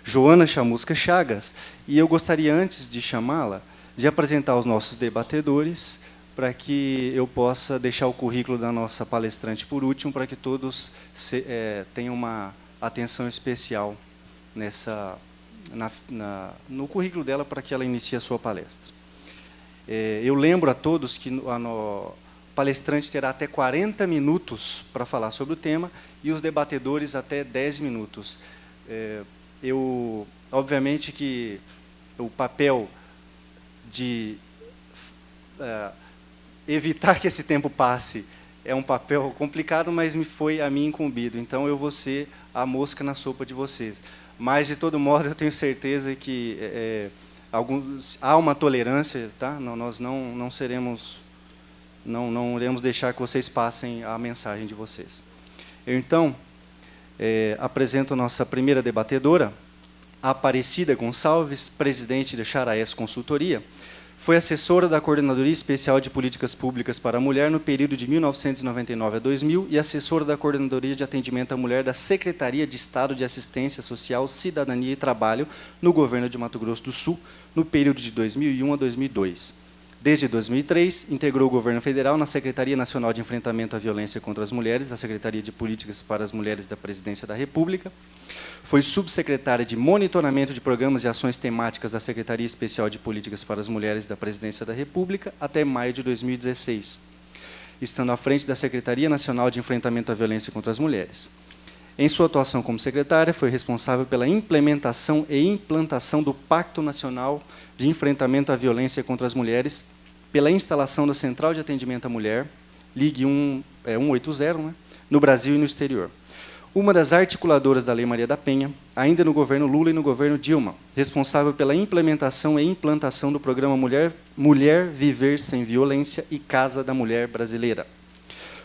Joana Chamusca Chagas, e eu gostaria, antes de chamá-la, de apresentar os nossos debatedores, para que eu possa deixar o currículo da nossa palestrante por último, para que todos tenham uma atenção especial no currículo dela, para que ela inicie a sua palestra. Eu lembro a todos que o palestrante terá até 40 minutos para falar sobre o tema, e os debatedores até 10 minutos. Obviamente que o papel de evitar que esse tempo passe é um papel complicado, mas me foi a mim incumbido. Então, eu vou ser a mosca na sopa de vocês. Mas, de todo modo, eu tenho certeza que há uma tolerância, tá? Nós não iremos deixar que vocês passem a mensagem de vocês. Eu, então, apresento a nossa primeira debatedora, Aparecida Gonçalves, presidente da Charaés Consultoria. Foi assessora da Coordenadoria Especial de Políticas Públicas para a Mulher no período de 1999 a 2000 e assessora da Coordenadoria de Atendimento à Mulher da Secretaria de Estado de Assistência Social, Cidadania e Trabalho no governo de Mato Grosso do Sul, no período de 2001 a 2002. Desde 2003, integrou o governo federal na Secretaria Nacional de Enfrentamento à Violência contra as Mulheres, a Secretaria de Políticas para as Mulheres da Presidência da República. Foi subsecretária de Monitoramento de Programas e Ações Temáticas da Secretaria Especial de Políticas para as Mulheres da Presidência da República até maio de 2016, estando à frente da Secretaria Nacional de Enfrentamento à Violência contra as Mulheres. Em sua atuação como secretária, foi responsável pela implementação e implantação do Pacto Nacional de Enfrentamento à Violência contra as Mulheres, pela instalação da Central de Atendimento à Mulher, Ligue 180, né, no Brasil e no exterior. Uma das articuladoras da Lei Maria da Penha, ainda no governo Lula e no governo Dilma, responsável pela implementação e implantação do programa Mulher Viver Sem Violência e Casa da Mulher Brasileira.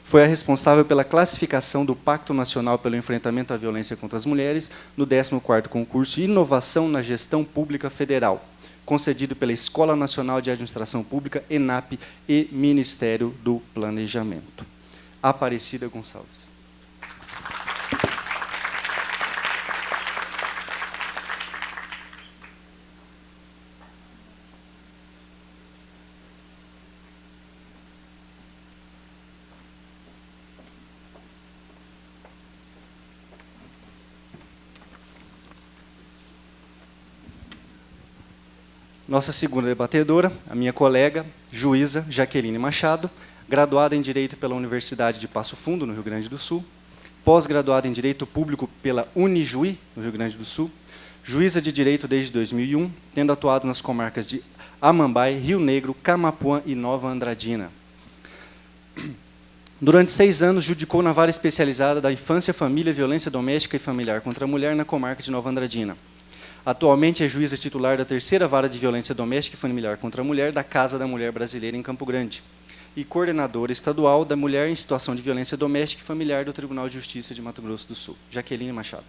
Foi a responsável pela classificação do Pacto Nacional pelo Enfrentamento à Violência contra as Mulheres no 14º concurso Inovação na Gestão Pública Federal, concedido pela Escola Nacional de Administração Pública, ENAP e Ministério do Planejamento. Aparecida Gonçalves. Nossa segunda debatedora, a minha colega, juíza Jaqueline Machado, graduada em Direito pela Universidade de Passo Fundo, no Rio Grande do Sul, pós-graduada em Direito Público pela Unijuí, no Rio Grande do Sul, juíza de Direito desde 2001, tendo atuado nas comarcas de Amambai, Rio Negro, Camapuã e Nova Andradina. Durante 6 anos, judicou na vara especializada da Infância, Família, Violência Doméstica e Familiar contra a Mulher na comarca de Nova Andradina. Atualmente é juíza titular da 3ª Vara de Violência Doméstica e Familiar contra a Mulher da Casa da Mulher Brasileira em Campo Grande e coordenadora estadual da Mulher em Situação de Violência Doméstica e Familiar do Tribunal de Justiça de Mato Grosso do Sul. Jaqueline Machado.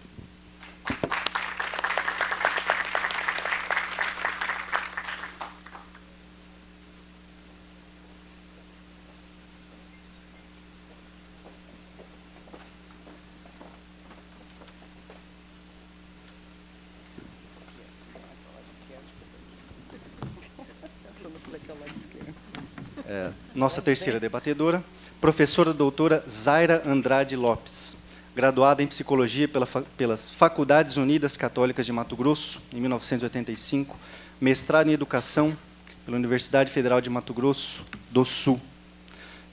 Nossa terceira debatedora, professora doutora Zaira Andrade Lopes, graduada em Psicologia pelas Faculdades Unidas Católicas de Mato Grosso, em 1985, mestrado em Educação pela Universidade Federal de Mato Grosso do Sul,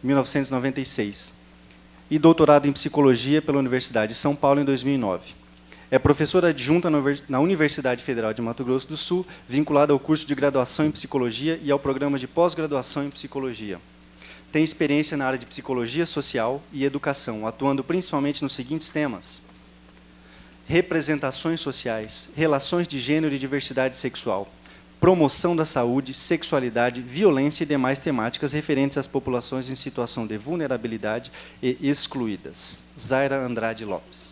em 1996, e doutorado em Psicologia pela Universidade de São Paulo, em 2009. É professora adjunta na Universidade Federal de Mato Grosso do Sul, vinculada ao curso de graduação em Psicologia e ao programa de pós-graduação em Psicologia. Tem experiência na área de Psicologia Social e Educação, atuando principalmente nos seguintes temas: representações sociais, relações de gênero e diversidade sexual, promoção da saúde, sexualidade, violência e demais temáticas referentes às populações em situação de vulnerabilidade e excluídas. Zaira Andrade Lopes.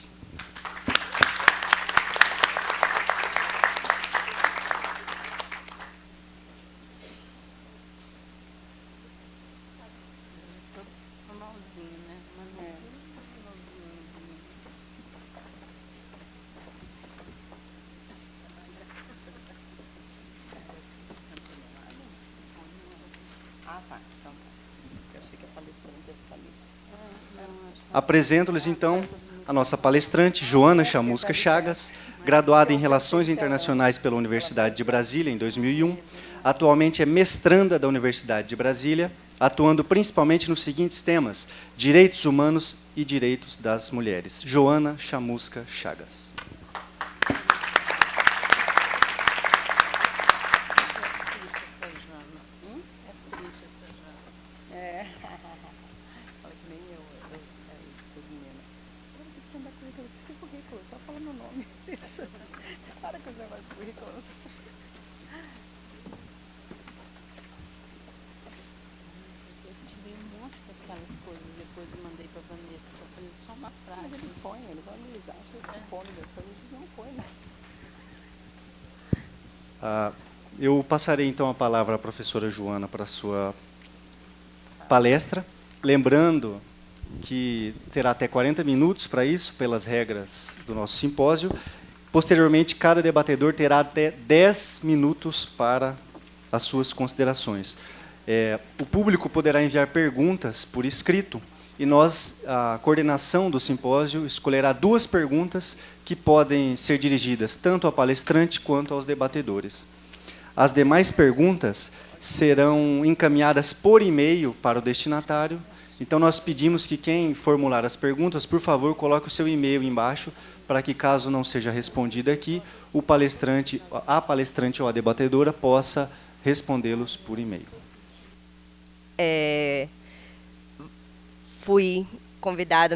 Apresento-lhes, então, a nossa palestrante, Joana Chamusca Chagas, graduada em Relações Internacionais pela Universidade de Brasília, em 2001. Atualmente é mestranda da Universidade de Brasília, atuando principalmente nos seguintes temas: direitos humanos e direitos das mulheres. Joana Chamusca Chagas. Eu passarei, então, a palavra à professora Joana para a sua palestra, lembrando que terá até 40 minutos para isso, pelas regras do nosso simpósio. Posteriormente, cada debatedor terá até 10 minutos para as suas considerações. O público poderá enviar perguntas por escrito, e nós, a coordenação do simpósio, escolherá 2 perguntas que podem ser dirigidas tanto à palestrante quanto aos debatedores. As demais perguntas serão encaminhadas por e-mail para o destinatário. Então, nós pedimos que quem formular as perguntas, por favor, coloque o seu e-mail embaixo, para que, caso não seja respondida aqui, a palestrante ou a debatedora possa respondê-los por e-mail.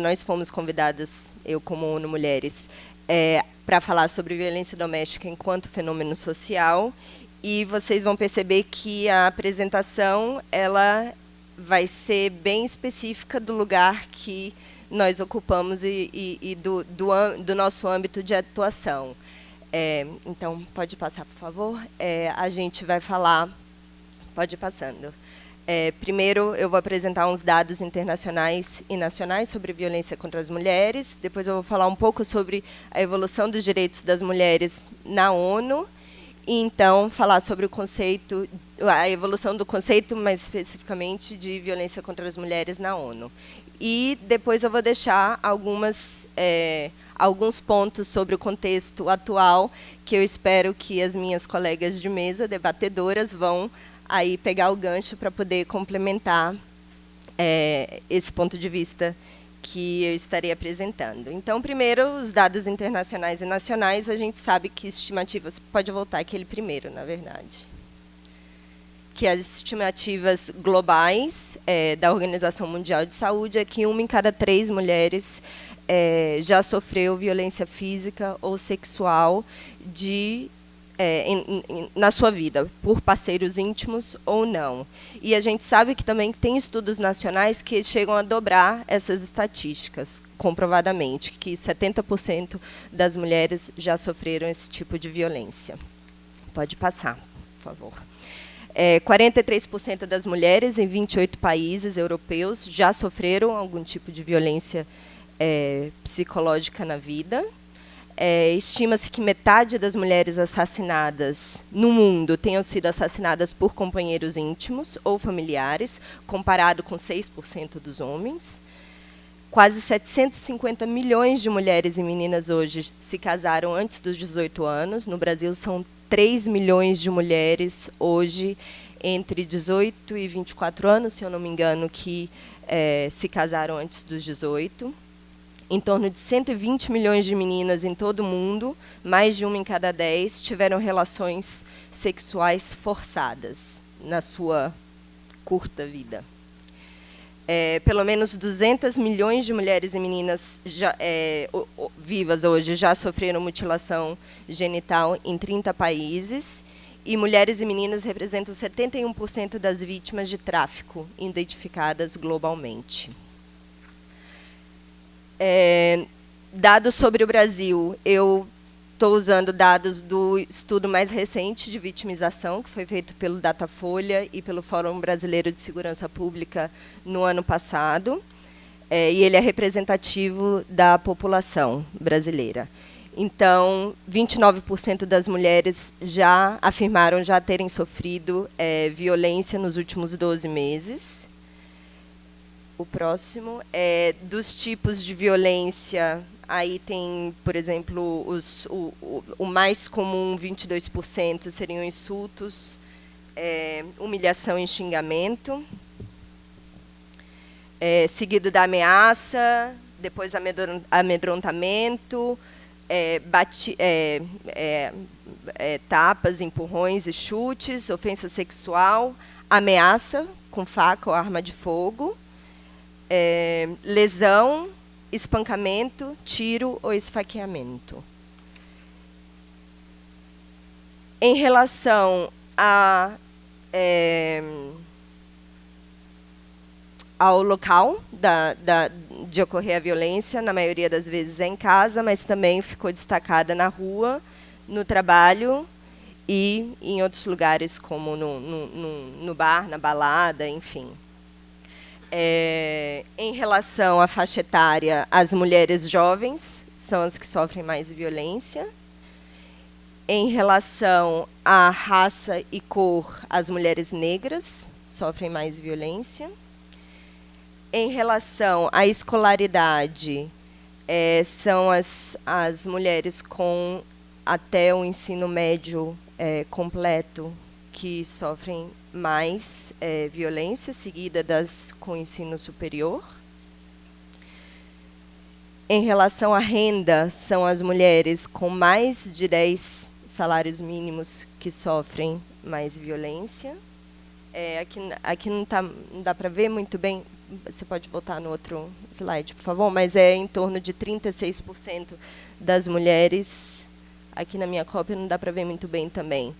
Nós fomos convidadas, eu como ONU Mulheres, para falar sobre violência doméstica enquanto fenômeno social. E vocês vão perceber que a apresentação ela vai ser bem específica do lugar que nós ocupamos e do nosso âmbito de atuação. Então, pode passar, por favor? A gente vai falar... Pode ir passando. Primeiro, eu vou apresentar uns dados internacionais e nacionais sobre violência contra as mulheres. Depois, eu vou falar um pouco sobre a evolução dos direitos das mulheres na ONU. E, então, falar sobre o conceito, a evolução do conceito, mais especificamente, de violência contra as mulheres na ONU. E depois eu vou deixar alguns pontos sobre o contexto atual, que eu espero que as minhas colegas de mesa, debatedoras, vão aí pegar o gancho para poder complementar esse ponto de vista que eu estarei apresentando. Então, primeiro, os dados internacionais e nacionais, a gente sabe que estimativas... Pode voltar aquele primeiro, na verdade. Que as estimativas globais da Organização Mundial de Saúde é que 1 em cada 3 mulheres já sofreu violência física ou sexual na sua vida, por parceiros íntimos ou não. E a gente sabe que também tem estudos nacionais que chegam a dobrar essas estatísticas, comprovadamente, que 70% das mulheres já sofreram esse tipo de violência. Pode passar, por favor. 43% das mulheres em 28 países europeus já sofreram algum tipo de violência psicológica na vida. Estima-se que metade das mulheres assassinadas no mundo tenham sido assassinadas por companheiros íntimos ou familiares, comparado com 6% dos homens. Quase 750 milhões de mulheres e meninas hoje se casaram antes dos 18 anos. No Brasil, são 3 milhões de mulheres hoje entre 18 e 24 anos, se eu não me engano, que se casaram antes dos 18. Em torno de 120 milhões de meninas em todo o mundo, mais de 1 em cada 10, tiveram relações sexuais forçadas na sua curta vida. Pelo menos 200 milhões de mulheres e meninas vivas hoje já sofreram mutilação genital em 30 países, e mulheres e meninas representam 71% das vítimas de tráfico identificadas globalmente. Dados sobre o Brasil. Eu estou usando dados do estudo mais recente de vitimização, que foi feito pelo Datafolha e pelo Fórum Brasileiro de Segurança Pública no ano passado, e ele é representativo da população brasileira. Então, 29% das mulheres já afirmaram já terem sofrido violência nos últimos 12 meses. O próximo é dos tipos de violência. Aí tem, por exemplo, o mais comum, 22%, seriam insultos, humilhação e xingamento, seguido da ameaça, depois amedrontamento, tapas, empurrões e chutes, ofensa sexual, ameaça com faca ou arma de fogo, lesão, espancamento, tiro ou esfaqueamento. Em relação ao local de ocorrer a violência, na maioria das vezes é em casa, mas também ficou destacada na rua, no trabalho e em outros lugares, como no bar, na balada, enfim. Em relação à faixa etária, as mulheres jovens são as que sofrem mais violência. Em relação à raça e cor, as mulheres negras sofrem mais violência. Em relação à escolaridade, são as mulheres com até o ensino médio completo que sofrem mais violência, seguida das com ensino superior. Em relação à renda, são as mulheres com mais de 10 salários mínimos que sofrem mais violência. Aqui não dá para ver muito bem, você pode voltar no outro slide, por favor, mas é em torno de 36% das mulheres. Aqui na minha cópia não dá para ver muito bem também.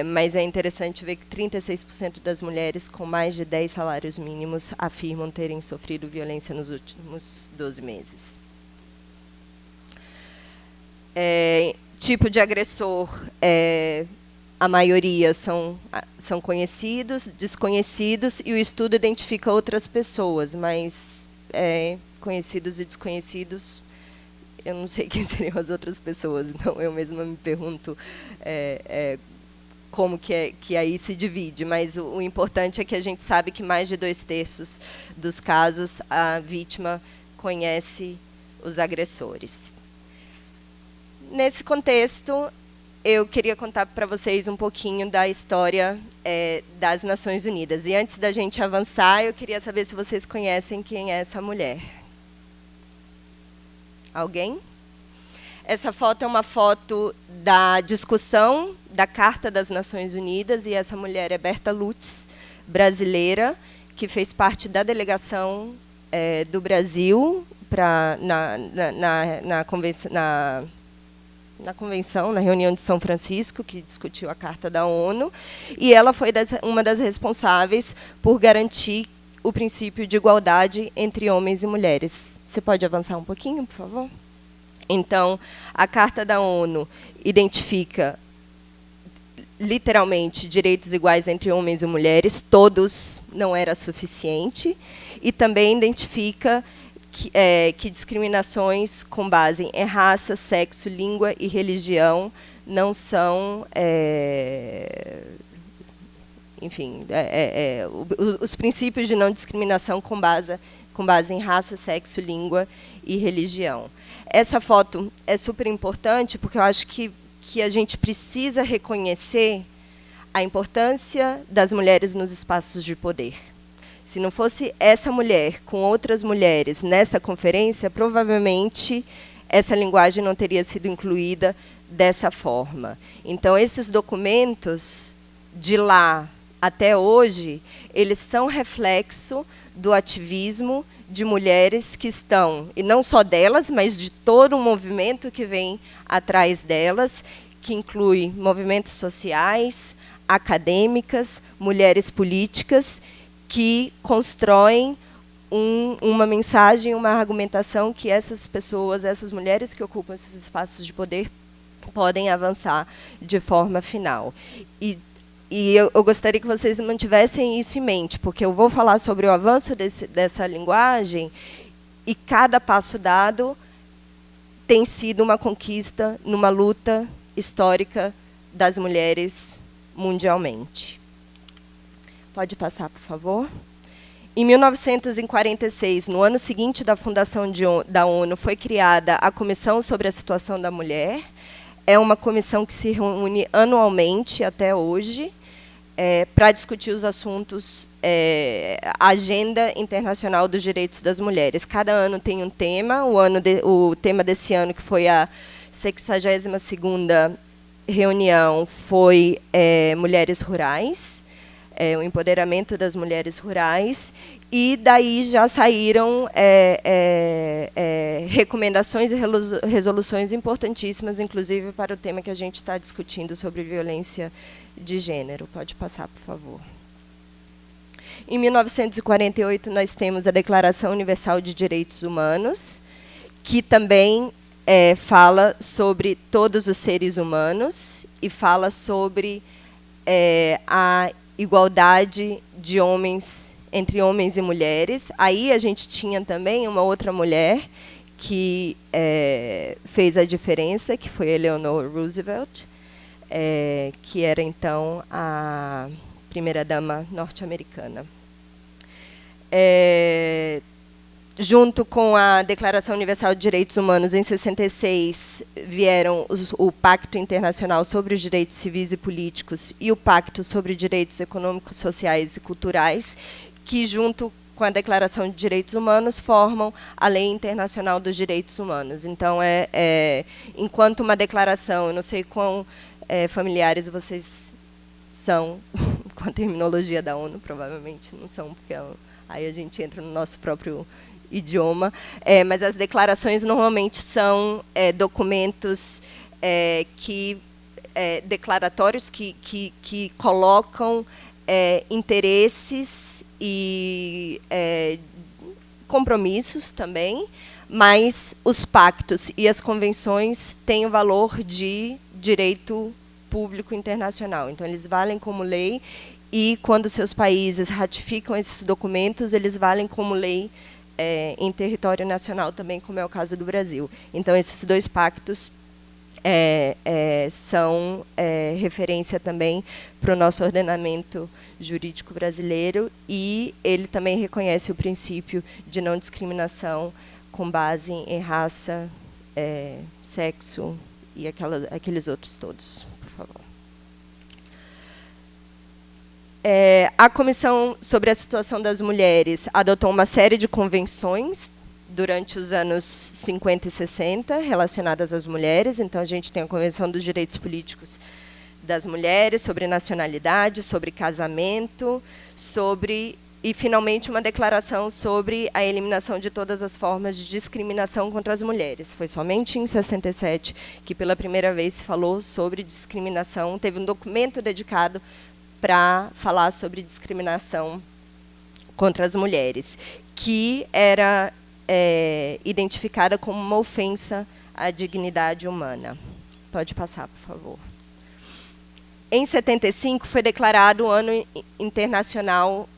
Mas é interessante ver que 36% das mulheres com mais de 10 salários mínimos afirmam terem sofrido violência nos últimos 12 meses. Tipo de agressor, a maioria são conhecidos, desconhecidos, e o estudo identifica outras pessoas, mas conhecidos e desconhecidos, eu não sei quem seriam as outras pessoas, então eu mesma me pergunto como que aí se divide, mas o importante é que a gente sabe que mais de 2/3 dos casos a vítima conhece os agressores. Nesse contexto, eu queria contar para vocês um pouquinho da história das Nações Unidas. E antes da gente avançar, eu queria saber se vocês conhecem quem é essa mulher. Alguém? Essa foto é uma foto da discussão da Carta das Nações Unidas, e essa mulher é Berta Lutz, brasileira, que fez parte da delegação do Brasil na convenção, na reunião de São Francisco, que discutiu a Carta da ONU, e ela foi uma das responsáveis por garantir o princípio de igualdade entre homens e mulheres. Você pode avançar um pouquinho, por favor? Então, a Carta da ONU identifica, literalmente, direitos iguais entre homens e mulheres, todos não era suficiente, e também identifica que discriminações com base em raça, sexo, língua e religião não são, enfim, os princípios de não discriminação com base em raça, sexo, língua e religião. Essa foto é super importante porque eu acho que a gente precisa reconhecer a importância das mulheres nos espaços de poder. Se não fosse essa mulher com outras mulheres nessa conferência, provavelmente essa linguagem não teria sido incluída dessa forma. Então, esses documentos, de lá até hoje, eles são reflexo do ativismo de mulheres que estão, e não só delas, mas de todo um movimento que vem atrás delas, que inclui movimentos sociais, acadêmicas, mulheres políticas, que constroem uma mensagem, uma argumentação que essas pessoas, essas mulheres que ocupam esses espaços de poder, podem avançar de forma final. E eu gostaria que vocês mantivessem isso em mente, porque eu vou falar sobre o avanço dessa linguagem, e cada passo dado tem sido uma conquista numa luta histórica das mulheres mundialmente. Pode passar, por favor. Em 1946, no ano seguinte da fundação da ONU, foi criada a Comissão sobre a Situação da Mulher. É uma comissão que se reúne anualmente até hoje, para discutir os assuntos, a Agenda Internacional dos Direitos das Mulheres. Cada ano tem um tema. O tema desse ano, que foi a 62ª reunião, foi Mulheres Rurais, o empoderamento das mulheres rurais, e daí já saíram recomendações e resoluções importantíssimas, inclusive para o tema que a gente está discutindo sobre violência de gênero. Pode passar, por favor. Em 1948, nós temos a Declaração Universal de Direitos Humanos, que também fala sobre todos os seres humanos e fala sobre a igualdade de homens, entre homens e mulheres. Aí a gente tinha também uma outra mulher que fez a diferença, que foi Eleanor Roosevelt, que era, então, a primeira-dama norte-americana. Junto com a Declaração Universal de Direitos Humanos, em 66, vieram o Pacto Internacional sobre os Direitos Civis e Políticos e o Pacto sobre Direitos Econômicos, Sociais e Culturais, que, junto com a Declaração de Direitos Humanos, formam a Lei Internacional dos Direitos Humanos. Então, enquanto uma declaração, eu não sei quão familiares vocês são com a terminologia da ONU, provavelmente não são, porque aí a gente entra no nosso próprio idioma, mas as declarações normalmente são documentos declaratórios que colocam interesses e compromissos também, mas os pactos e as convenções têm o valor de direito público internacional. Então, eles valem como lei, e quando seus países ratificam esses documentos, eles valem como lei em território nacional também, como é o caso do Brasil. Então, esses dois pactos são referência também para o nosso ordenamento jurídico brasileiro, e ele também reconhece o princípio de não discriminação com base em raça, sexo e aqueles outros todos. Por favor. A Comissão sobre a Situação das Mulheres adotou uma série de convenções durante os anos 50 e 60 relacionadas às mulheres. Então, a gente tem a Convenção dos Direitos Políticos das Mulheres, sobre nacionalidade, sobre casamento, e, finalmente, uma declaração sobre a eliminação de todas as formas de discriminação contra as mulheres. Foi somente em 67 que, pela primeira vez, se falou sobre discriminação. Teve um documento dedicado para falar sobre discriminação contra as mulheres, que era identificada como uma ofensa à dignidade humana. Pode passar, por favor. Em 75, foi declarado o Ano Internacional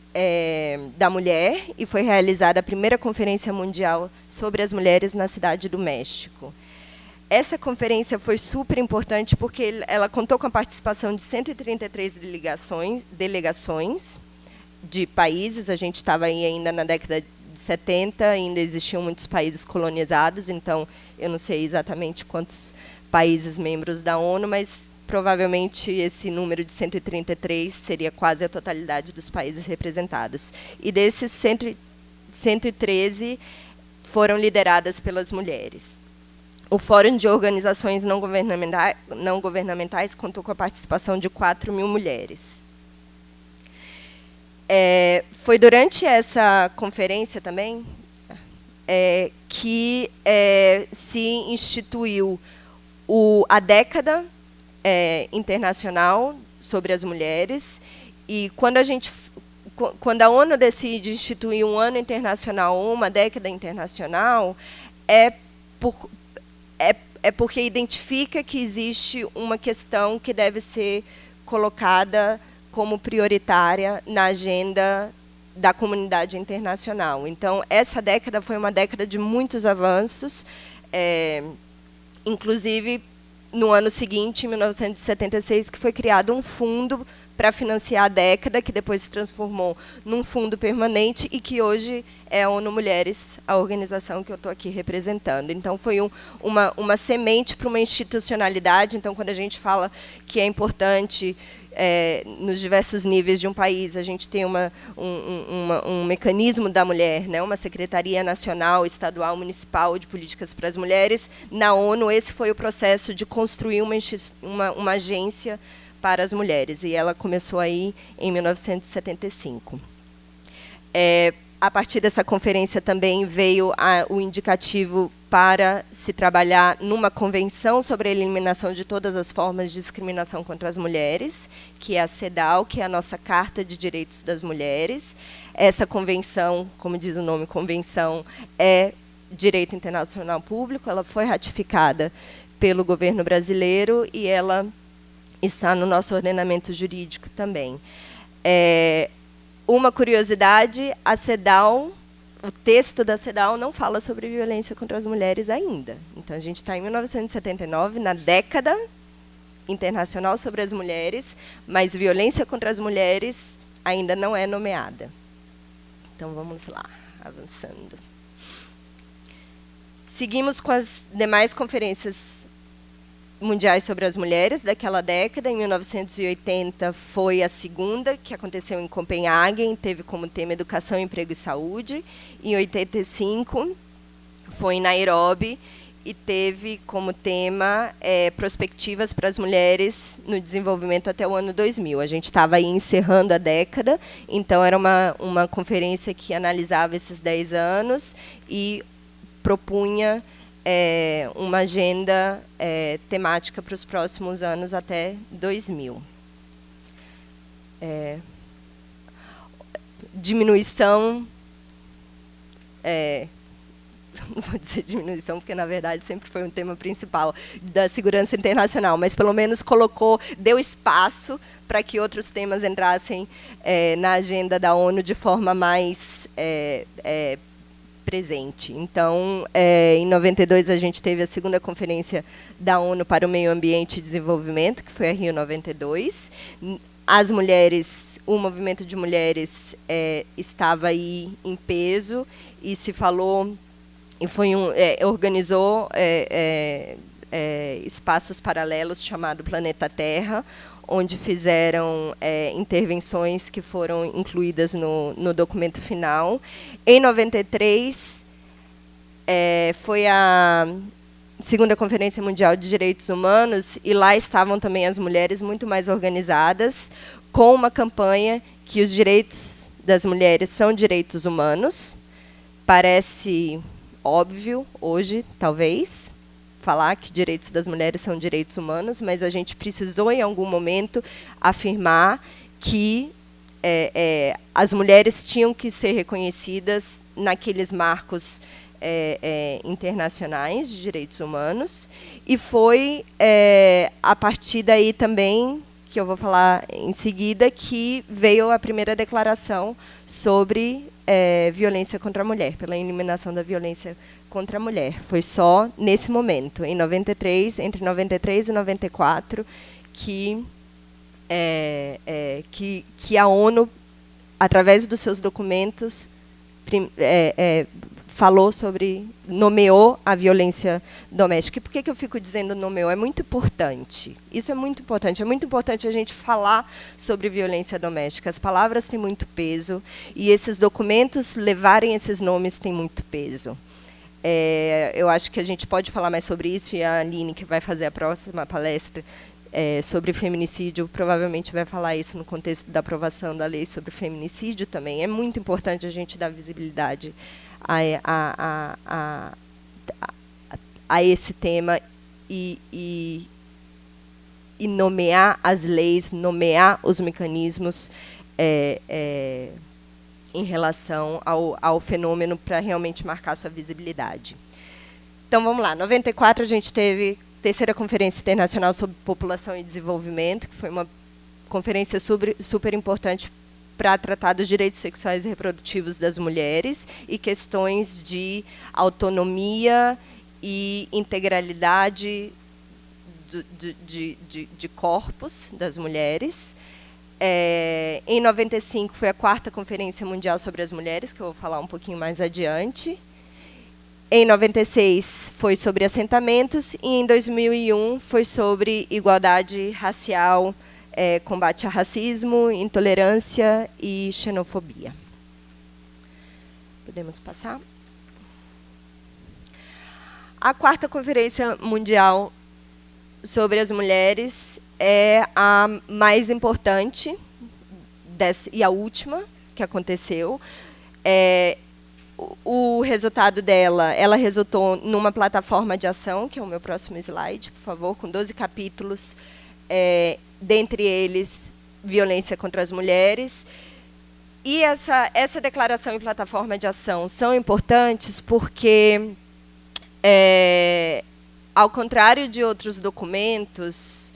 da Mulher, e foi realizada a primeira Conferência Mundial sobre as Mulheres na Cidade do México. Essa conferência foi super importante porque ela contou com a participação de 133 delegações de países. A gente estava aí ainda na década de 70, ainda existiam muitos países colonizados, então eu não sei exatamente quantos países membros da ONU, mas provavelmente esse número de 133 seria quase a totalidade dos países representados. E desses 113 foram lideradas pelas mulheres. O Fórum de Organizações Não Governamentais contou com a participação de 4.000 mulheres. Foi durante essa conferência também que se instituiu a década internacional sobre as mulheres, e quando a ONU decide instituir um ano internacional ou uma década internacional, porque identifica que existe uma questão que deve ser colocada como prioritária na agenda da comunidade internacional. Então, essa década foi uma década de muitos avanços, Inclusive, no ano seguinte, em 1976, que foi criado um fundo para financiar a década, que depois se transformou num fundo permanente e que hoje é a ONU Mulheres, a organização que eu estou aqui representando. Então, foi uma semente para uma institucionalidade. Então, quando a gente fala que é importante, nos diversos níveis de um país, a gente tem um mecanismo da mulher, né, uma Secretaria Nacional, Estadual, Municipal de Políticas para as Mulheres. Na ONU, esse foi o processo de construir uma agência para as mulheres, e ela começou aí em 1975. A partir dessa conferência também veio o indicativo para se trabalhar numa convenção sobre a eliminação de todas as formas de discriminação contra as mulheres, que é a CEDAW, que é a nossa Carta de Direitos das Mulheres. Essa convenção, como diz o nome, convenção, é direito internacional público, ela foi ratificada pelo governo brasileiro e ela está no nosso ordenamento jurídico também. Uma curiosidade, a CEDAW, o texto da CEDAW não fala sobre violência contra as mulheres ainda. Então, a gente está em 1979, na década internacional sobre as mulheres, mas violência contra as mulheres ainda não é nomeada. Então, vamos lá, avançando. Seguimos com as demais conferências mundiais sobre as mulheres daquela década. Em 1980 foi a segunda, que aconteceu em Copenhague, teve como tema Educação, Emprego e Saúde. Em 85 foi em Nairobi e teve como tema Perspectivas para as Mulheres no Desenvolvimento até o ano 2000. A gente estava aí encerrando a década, então era uma conferência que analisava esses 10 anos e propunha uma agenda temática para os próximos anos até 2000. Diminuição, não vou dizer diminuição, porque, na verdade, sempre foi um tema principal da segurança internacional, mas, pelo menos, deu espaço para que outros temas entrassem na agenda da ONU de forma mais presente. Então, em 92, a gente teve a segunda conferência da ONU para o Meio Ambiente e Desenvolvimento, que foi a Rio 92. As mulheres, o movimento de mulheres estava aí em peso e se falou e organizou espaços paralelos chamado Planeta Terra, onde fizeram intervenções que foram incluídas no documento final. Em 93, foi a segunda Conferência Mundial de Direitos Humanos, e lá estavam também as mulheres muito mais organizadas, com uma campanha que os direitos das mulheres são direitos humanos. Parece óbvio hoje, talvez, falar que direitos das mulheres são direitos humanos, mas a gente precisou, em algum momento, afirmar que as mulheres tinham que ser reconhecidas naqueles marcos internacionais de direitos humanos, e foi a partir daí também, que eu vou falar em seguida, que veio a primeira declaração sobre violência contra a mulher, pela eliminação da violência contra a mulher. Foi só nesse momento, em 93, entre 93 e 94, que a ONU, através dos seus documentos, nomeou a violência doméstica. E por que eu fico dizendo nomeou? É muito importante. Isso é muito importante. É muito importante a gente falar sobre violência doméstica. As palavras têm muito peso, e esses documentos levarem esses nomes têm muito peso. Eu acho que a gente pode falar mais sobre isso, e a Aline, que vai fazer a próxima palestra sobre feminicídio, provavelmente vai falar isso no contexto da aprovação da lei sobre feminicídio também. É muito importante a gente dar visibilidade a esse tema e nomear as leis, nomear os mecanismos em relação ao fenômeno, para realmente marcar sua visibilidade. Então, vamos lá. Em 94, a gente teve a terceira Conferência Internacional sobre População e Desenvolvimento, que foi uma conferência super importante para tratar dos direitos sexuais e reprodutivos das mulheres e questões de autonomia e integralidade de corpos das mulheres. Em 95 foi a 4ª Conferência Mundial sobre as Mulheres, que eu vou falar um pouquinho mais adiante. Em 96 foi sobre assentamentos e em 2001 foi sobre igualdade racial, combate ao racismo, intolerância e xenofobia. Podemos passar? A 4ª Conferência Mundial sobre as Mulheres é a mais importante e a última que aconteceu. O resultado dela, ela resultou numa plataforma de ação, que é o meu próximo slide, por favor, com 12 capítulos, dentre eles, violência contra as mulheres. E essa declaração e plataforma de ação são importantes porque, ao contrário de outros documentos,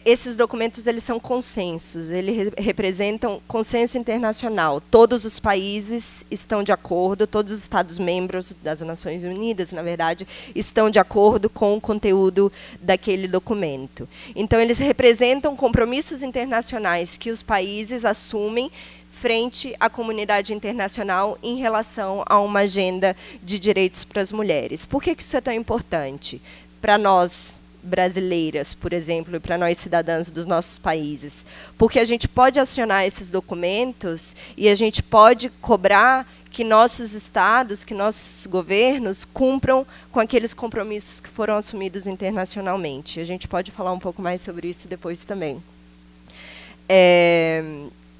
esses documentos eles são consensos, eles representam consenso internacional. Todos os países estão de acordo, todos os Estados-membros das Nações Unidas, na verdade, estão de acordo com o conteúdo daquele documento. Então, eles representam compromissos internacionais que os países assumem frente à comunidade internacional em relação a uma agenda de direitos para as mulheres. Por que isso é tão importante? Para nós, brasileiras, por exemplo, e para nós cidadãs dos nossos países. Porque a gente pode acionar esses documentos e a gente pode cobrar que nossos estados, que nossos governos cumpram com aqueles compromissos que foram assumidos internacionalmente. A gente pode falar um pouco mais sobre isso depois também.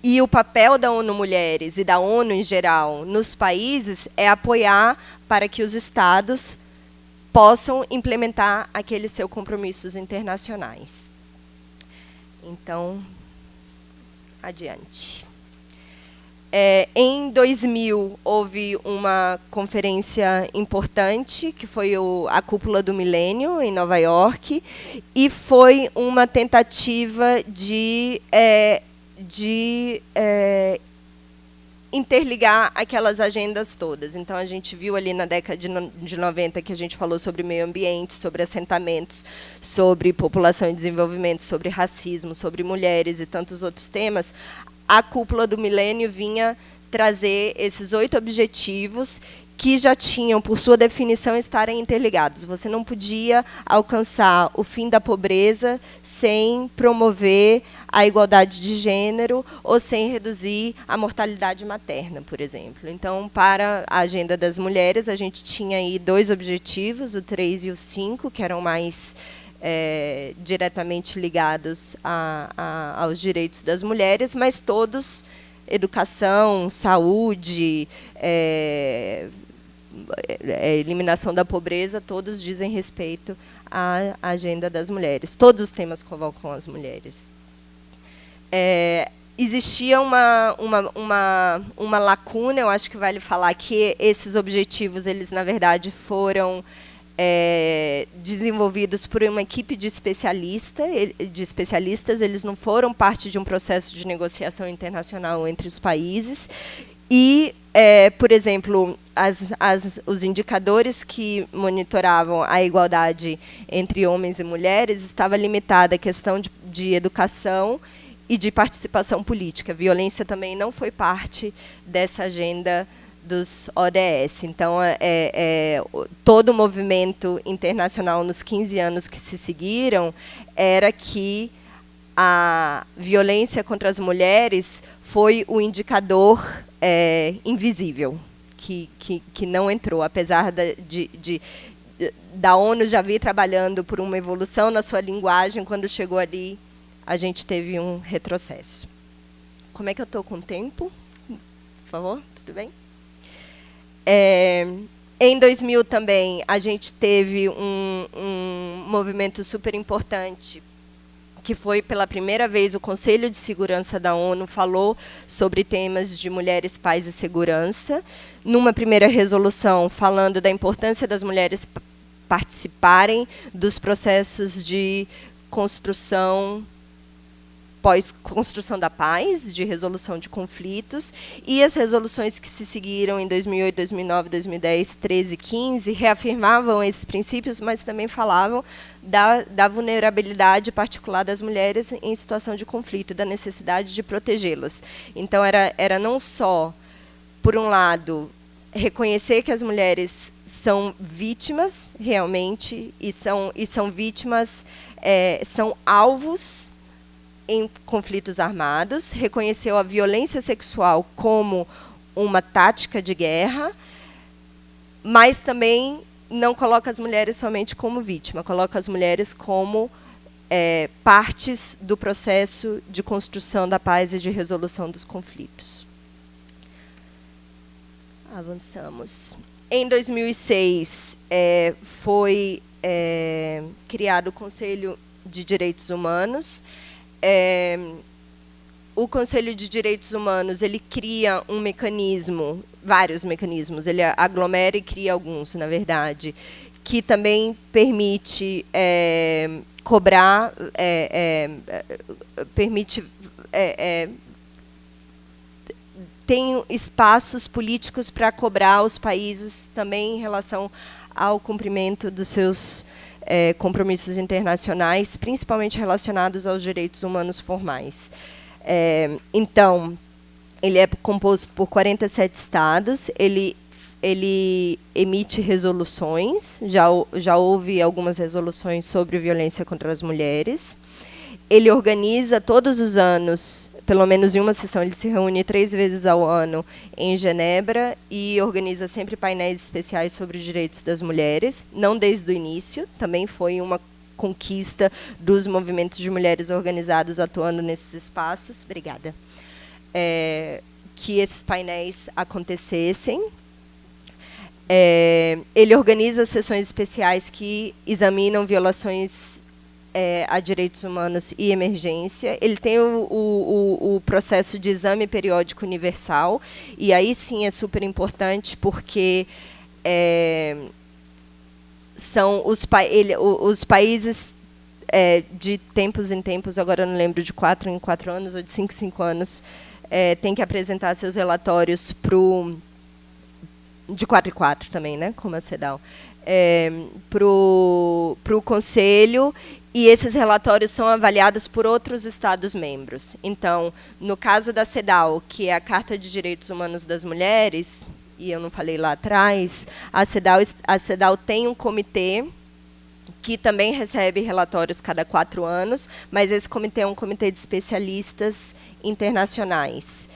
E o papel da ONU Mulheres e da ONU em geral nos países é apoiar para que os estados possam implementar aqueles seus compromissos internacionais. Então, adiante. Em 2000, houve uma conferência importante, que foi a Cúpula do Milênio, em Nova York, e foi uma tentativa de interligar aquelas agendas todas. Então, a gente viu ali na década de 90 que a gente falou sobre meio ambiente, sobre assentamentos, sobre população e desenvolvimento, sobre racismo, sobre mulheres e tantos outros temas. A Cúpula do Milênio vinha trazer esses 8 objetivos que já tinham, por sua definição, estarem interligados. Você não podia alcançar o fim da pobreza sem promover a igualdade de gênero ou sem reduzir a mortalidade materna, por exemplo. Então, para a agenda das mulheres, a gente tinha aí 2 objetivos, o 3 e o 5, que eram mais diretamente ligados aos direitos das mulheres, mas todos, educação, saúde, eliminação da pobreza, todos dizem respeito à agenda das mulheres. Todos os temas convocam as mulheres. Existia uma lacuna, eu acho que vale falar que esses objetivos, eles, na verdade, foram desenvolvidos por uma equipe de especialistas, eles não foram parte de um processo de negociação internacional entre os países. E, por exemplo, os indicadores que monitoravam a igualdade entre homens e mulheres estava limitada à questão de educação e de participação política. Violência também não foi parte dessa agenda dos ODS. Então, todo o movimento internacional nos 15 anos que se seguiram era que a violência contra as mulheres foi o indicador invisível, que não entrou, apesar da ONU já vir trabalhando por uma evolução na sua linguagem. Quando chegou ali, a gente teve um retrocesso. Como é que eu estou com o tempo? Por favor, tudo bem? Em 2000 também, a gente teve um movimento super importante, que foi, pela primeira vez, o Conselho de Segurança da ONU falou sobre temas de mulheres, paz e segurança, numa primeira resolução falando da importância das mulheres participarem dos processos de construção pós-construção da paz, de resolução de conflitos, e as resoluções que se seguiram em 2008, 2009, 2010, 13 e 15 reafirmavam esses princípios, mas também falavam da vulnerabilidade particular das mulheres em situação de conflito, da necessidade de protegê-las. Então, era não só, por um lado, reconhecer que as mulheres são vítimas, realmente, e são vítimas, são alvos em conflitos armados, reconheceu a violência sexual como uma tática de guerra, mas também não coloca as mulheres somente como vítima, coloca as mulheres como partes do processo de construção da paz e de resolução dos conflitos. Avançamos. Em 2006, foi criado o Conselho de Direitos Humanos. O Conselho de Direitos Humanos ele cria um mecanismo, vários mecanismos, ele aglomera e cria alguns, na verdade, que também permite cobrar, tem espaços políticos para cobrar os países também em relação ao cumprimento dos seus compromissos internacionais, principalmente relacionados aos direitos humanos formais. Então, ele é composto por 47 estados, ele emite resoluções, já houve algumas resoluções sobre violência contra as mulheres. Ele organiza todos os anos, pelo menos em uma sessão, ele se reúne 3 vezes ao ano em Genebra e organiza sempre painéis especiais sobre os direitos das mulheres, não desde o início, também foi uma conquista dos movimentos de mulheres organizados atuando nesses espaços. Obrigada. Que esses painéis acontecessem. Ele organiza sessões especiais que examinam violações a direitos humanos e emergência. Ele tem o processo de exame periódico universal, e aí sim é super importante, porque são os países de tempos em tempos, agora eu não lembro, de 4 em 4 anos ou de 5 em 5 anos, têm que apresentar seus relatórios de 4 em 4 também, né, como a CEDAW, para o Conselho, e esses relatórios são avaliados por outros Estados-membros. Então, no caso da CEDAW, que é a Carta de Direitos Humanos das Mulheres, e eu não falei lá atrás, a CEDAW tem um comitê que também recebe relatórios cada 4 anos, mas esse comitê é um comitê de especialistas internacionais,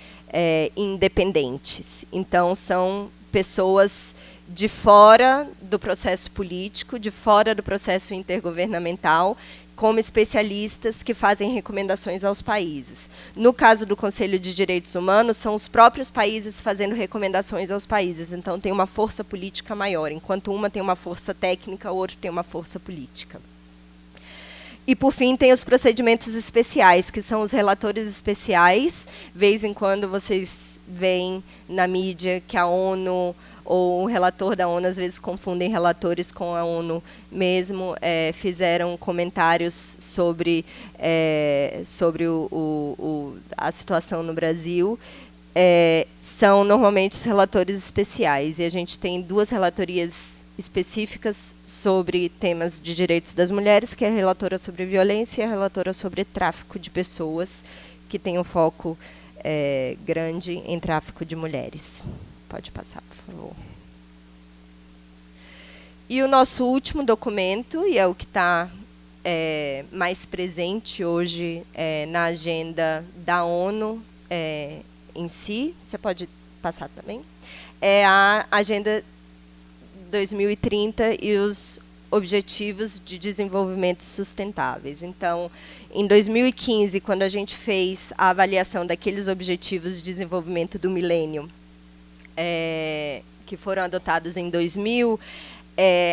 independentes. Então, são pessoas de fora do processo político, de fora do processo intergovernamental, como especialistas que fazem recomendações aos países. No caso do Conselho de Direitos Humanos, são os próprios países fazendo recomendações aos países. Então, tem uma força política maior. Enquanto uma tem uma força técnica, o outro tem uma força política. E, por fim, tem os procedimentos especiais, que são os relatores especiais. De vez em quando, vocês veem na mídia que a ONU ou o relator da ONU, às vezes confundem relatores com a ONU mesmo, fizeram comentários sobre a situação no Brasil. São normalmente os relatores especiais, e a gente tem 2 relatorias específicas sobre temas de direitos das mulheres, que é a relatora sobre violência e a relatora sobre tráfico de pessoas, que tem um foco grande em tráfico de mulheres. Pode passar, por favor. E o nosso último documento, e é o que está mais presente hoje na agenda da ONU em si, você pode passar também, é a Agenda 2030 e os Objetivos de Desenvolvimento Sustentáveis. Então, em 2015, quando a gente fez a avaliação daqueles Objetivos de Desenvolvimento do Milênio, que foram adotados em 2000,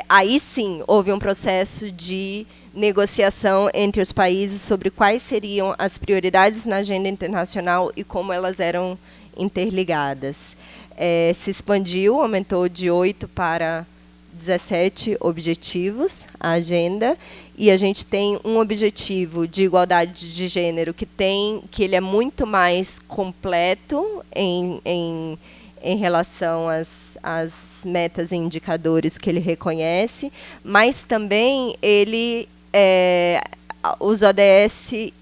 aí sim houve um processo de negociação entre os países sobre quais seriam as prioridades na agenda internacional e como elas eram interligadas. Se expandiu, aumentou de 8 para 17 objetivos, a agenda, e a gente tem um objetivo de igualdade de gênero que ele é muito mais completo em relação às metas e indicadores que ele reconhece, mas também os ODS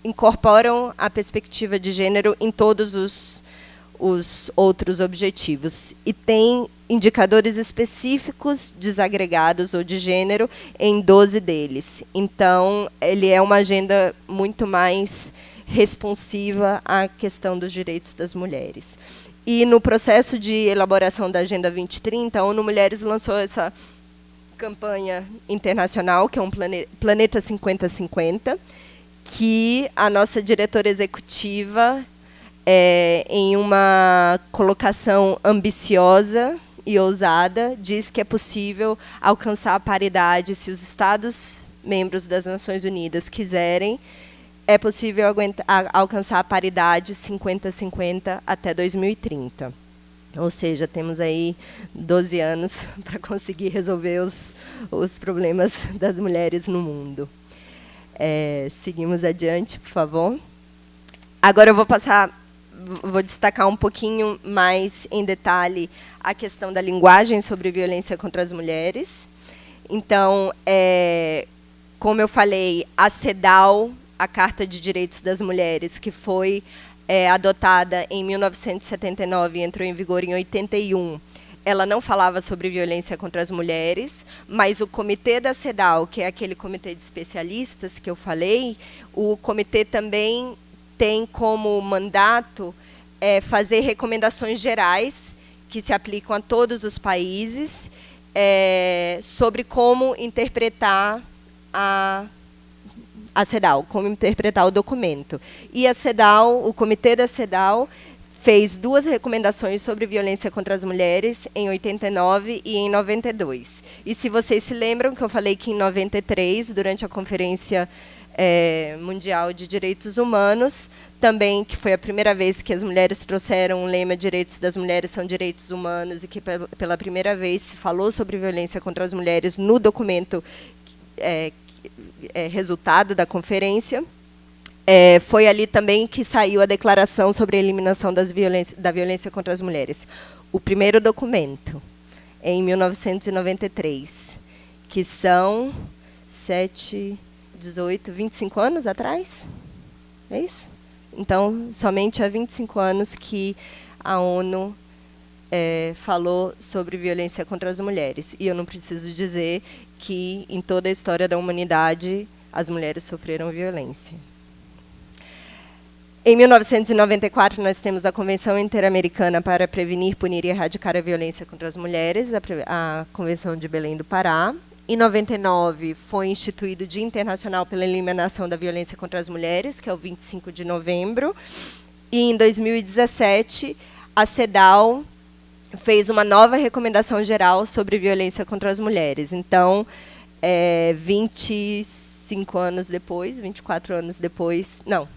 incorporam a perspectiva de gênero em todos os outros objetivos. E tem indicadores específicos desagregados ou de gênero em 12 deles. Então, ele é uma agenda muito mais responsiva à questão dos direitos das mulheres. E, no processo de elaboração da Agenda 2030, a ONU Mulheres lançou essa campanha internacional, que é um Planeta 50-50, que a nossa diretora executiva, em uma colocação ambiciosa e ousada, diz que é possível alcançar a paridade se os Estados-membros das Nações Unidas quiserem. É possível alcançar a paridade 50-50 até 2030. Ou seja, temos aí 12 anos para conseguir resolver os problemas das mulheres no mundo. Seguimos adiante, por favor. Agora eu vou destacar um pouquinho mais em detalhe a questão da linguagem sobre violência contra as mulheres. Então, como eu falei, a CEDAW, a Carta de Direitos das Mulheres, que foi adotada em 1979 e entrou em vigor em 81, ela não falava sobre violência contra as mulheres, mas o comitê da CEDAW, que é aquele comitê de especialistas que eu falei, o comitê também tem como mandato fazer recomendações gerais que se aplicam a todos os países sobre como interpretar a CEDAW, como interpretar o documento. E a CEDAW, o comitê da CEDAW, fez 2 recomendações sobre violência contra as mulheres em 89 e em 92. E se vocês se lembram que eu falei que em 93, durante a Conferência Mundial de Direitos Humanos, também, que foi a primeira vez que as mulheres trouxeram o lema Direitos das Mulheres são Direitos Humanos, e que pela primeira vez se falou sobre violência contra as mulheres no documento resultado da conferência. Foi ali também que saiu a declaração sobre a eliminação da violência contra as mulheres. O primeiro documento, em 1993, que são 25 anos atrás? É isso? Então, somente há 25 anos que a ONU falou sobre violência contra as mulheres. E eu não preciso dizer que, em toda a história da humanidade, as mulheres sofreram violência. Em 1994, nós temos a Convenção Interamericana para Prevenir, Punir e Erradicar a Violência contra as Mulheres, a Convenção de Belém do Pará. Em 99, foi instituído o Dia Internacional pela Eliminação da Violência contra as Mulheres, que é o 25 de novembro. E, em 2017, a CEDAW fez uma nova recomendação geral sobre violência contra as mulheres. Então, 25 anos depois, 24 anos depois... Não.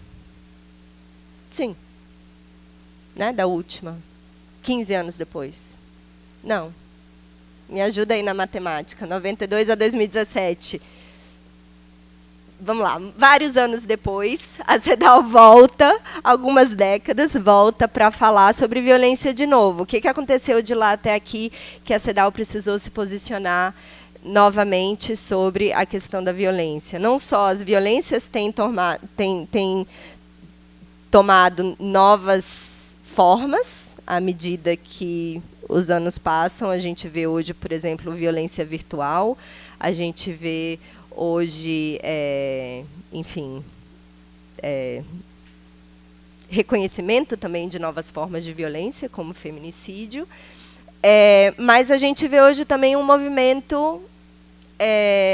Sim. Né, da última. 15 anos depois. Não. Me ajuda aí na matemática. 92 a 2017. Vamos lá. Vários anos depois, a CEDAW volta, algumas décadas, volta para falar sobre violência de novo. O que aconteceu de lá até aqui que a CEDAW precisou se posicionar novamente sobre a questão da violência? Não só as violências têm tomado novas formas à medida que os anos passam. A gente vê hoje, por exemplo, violência virtual, a gente vê hoje, enfim, reconhecimento também de novas formas de violência, como feminicídio, mas a gente vê hoje também um movimento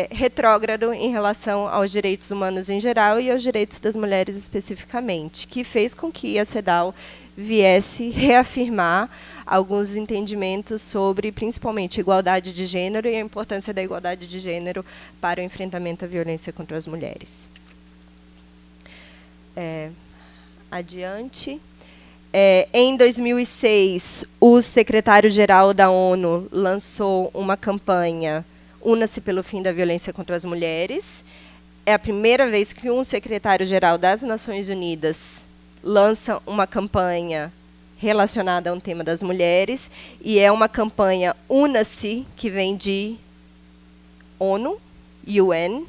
retrógrado em relação aos direitos humanos em geral e aos direitos das mulheres especificamente, que fez com que a CEDAW viesse reafirmar alguns entendimentos sobre, principalmente, igualdade de gênero e a importância da igualdade de gênero para o enfrentamento à violência contra as mulheres. Adiante. Em 2006, o secretário-geral da ONU lançou uma campanha Una-se pelo fim da violência contra as mulheres. É a primeira vez que um secretário-geral das Nações Unidas lança uma campanha relacionada a um tema das mulheres, e é uma campanha Una-se, que vem de ONU, UN,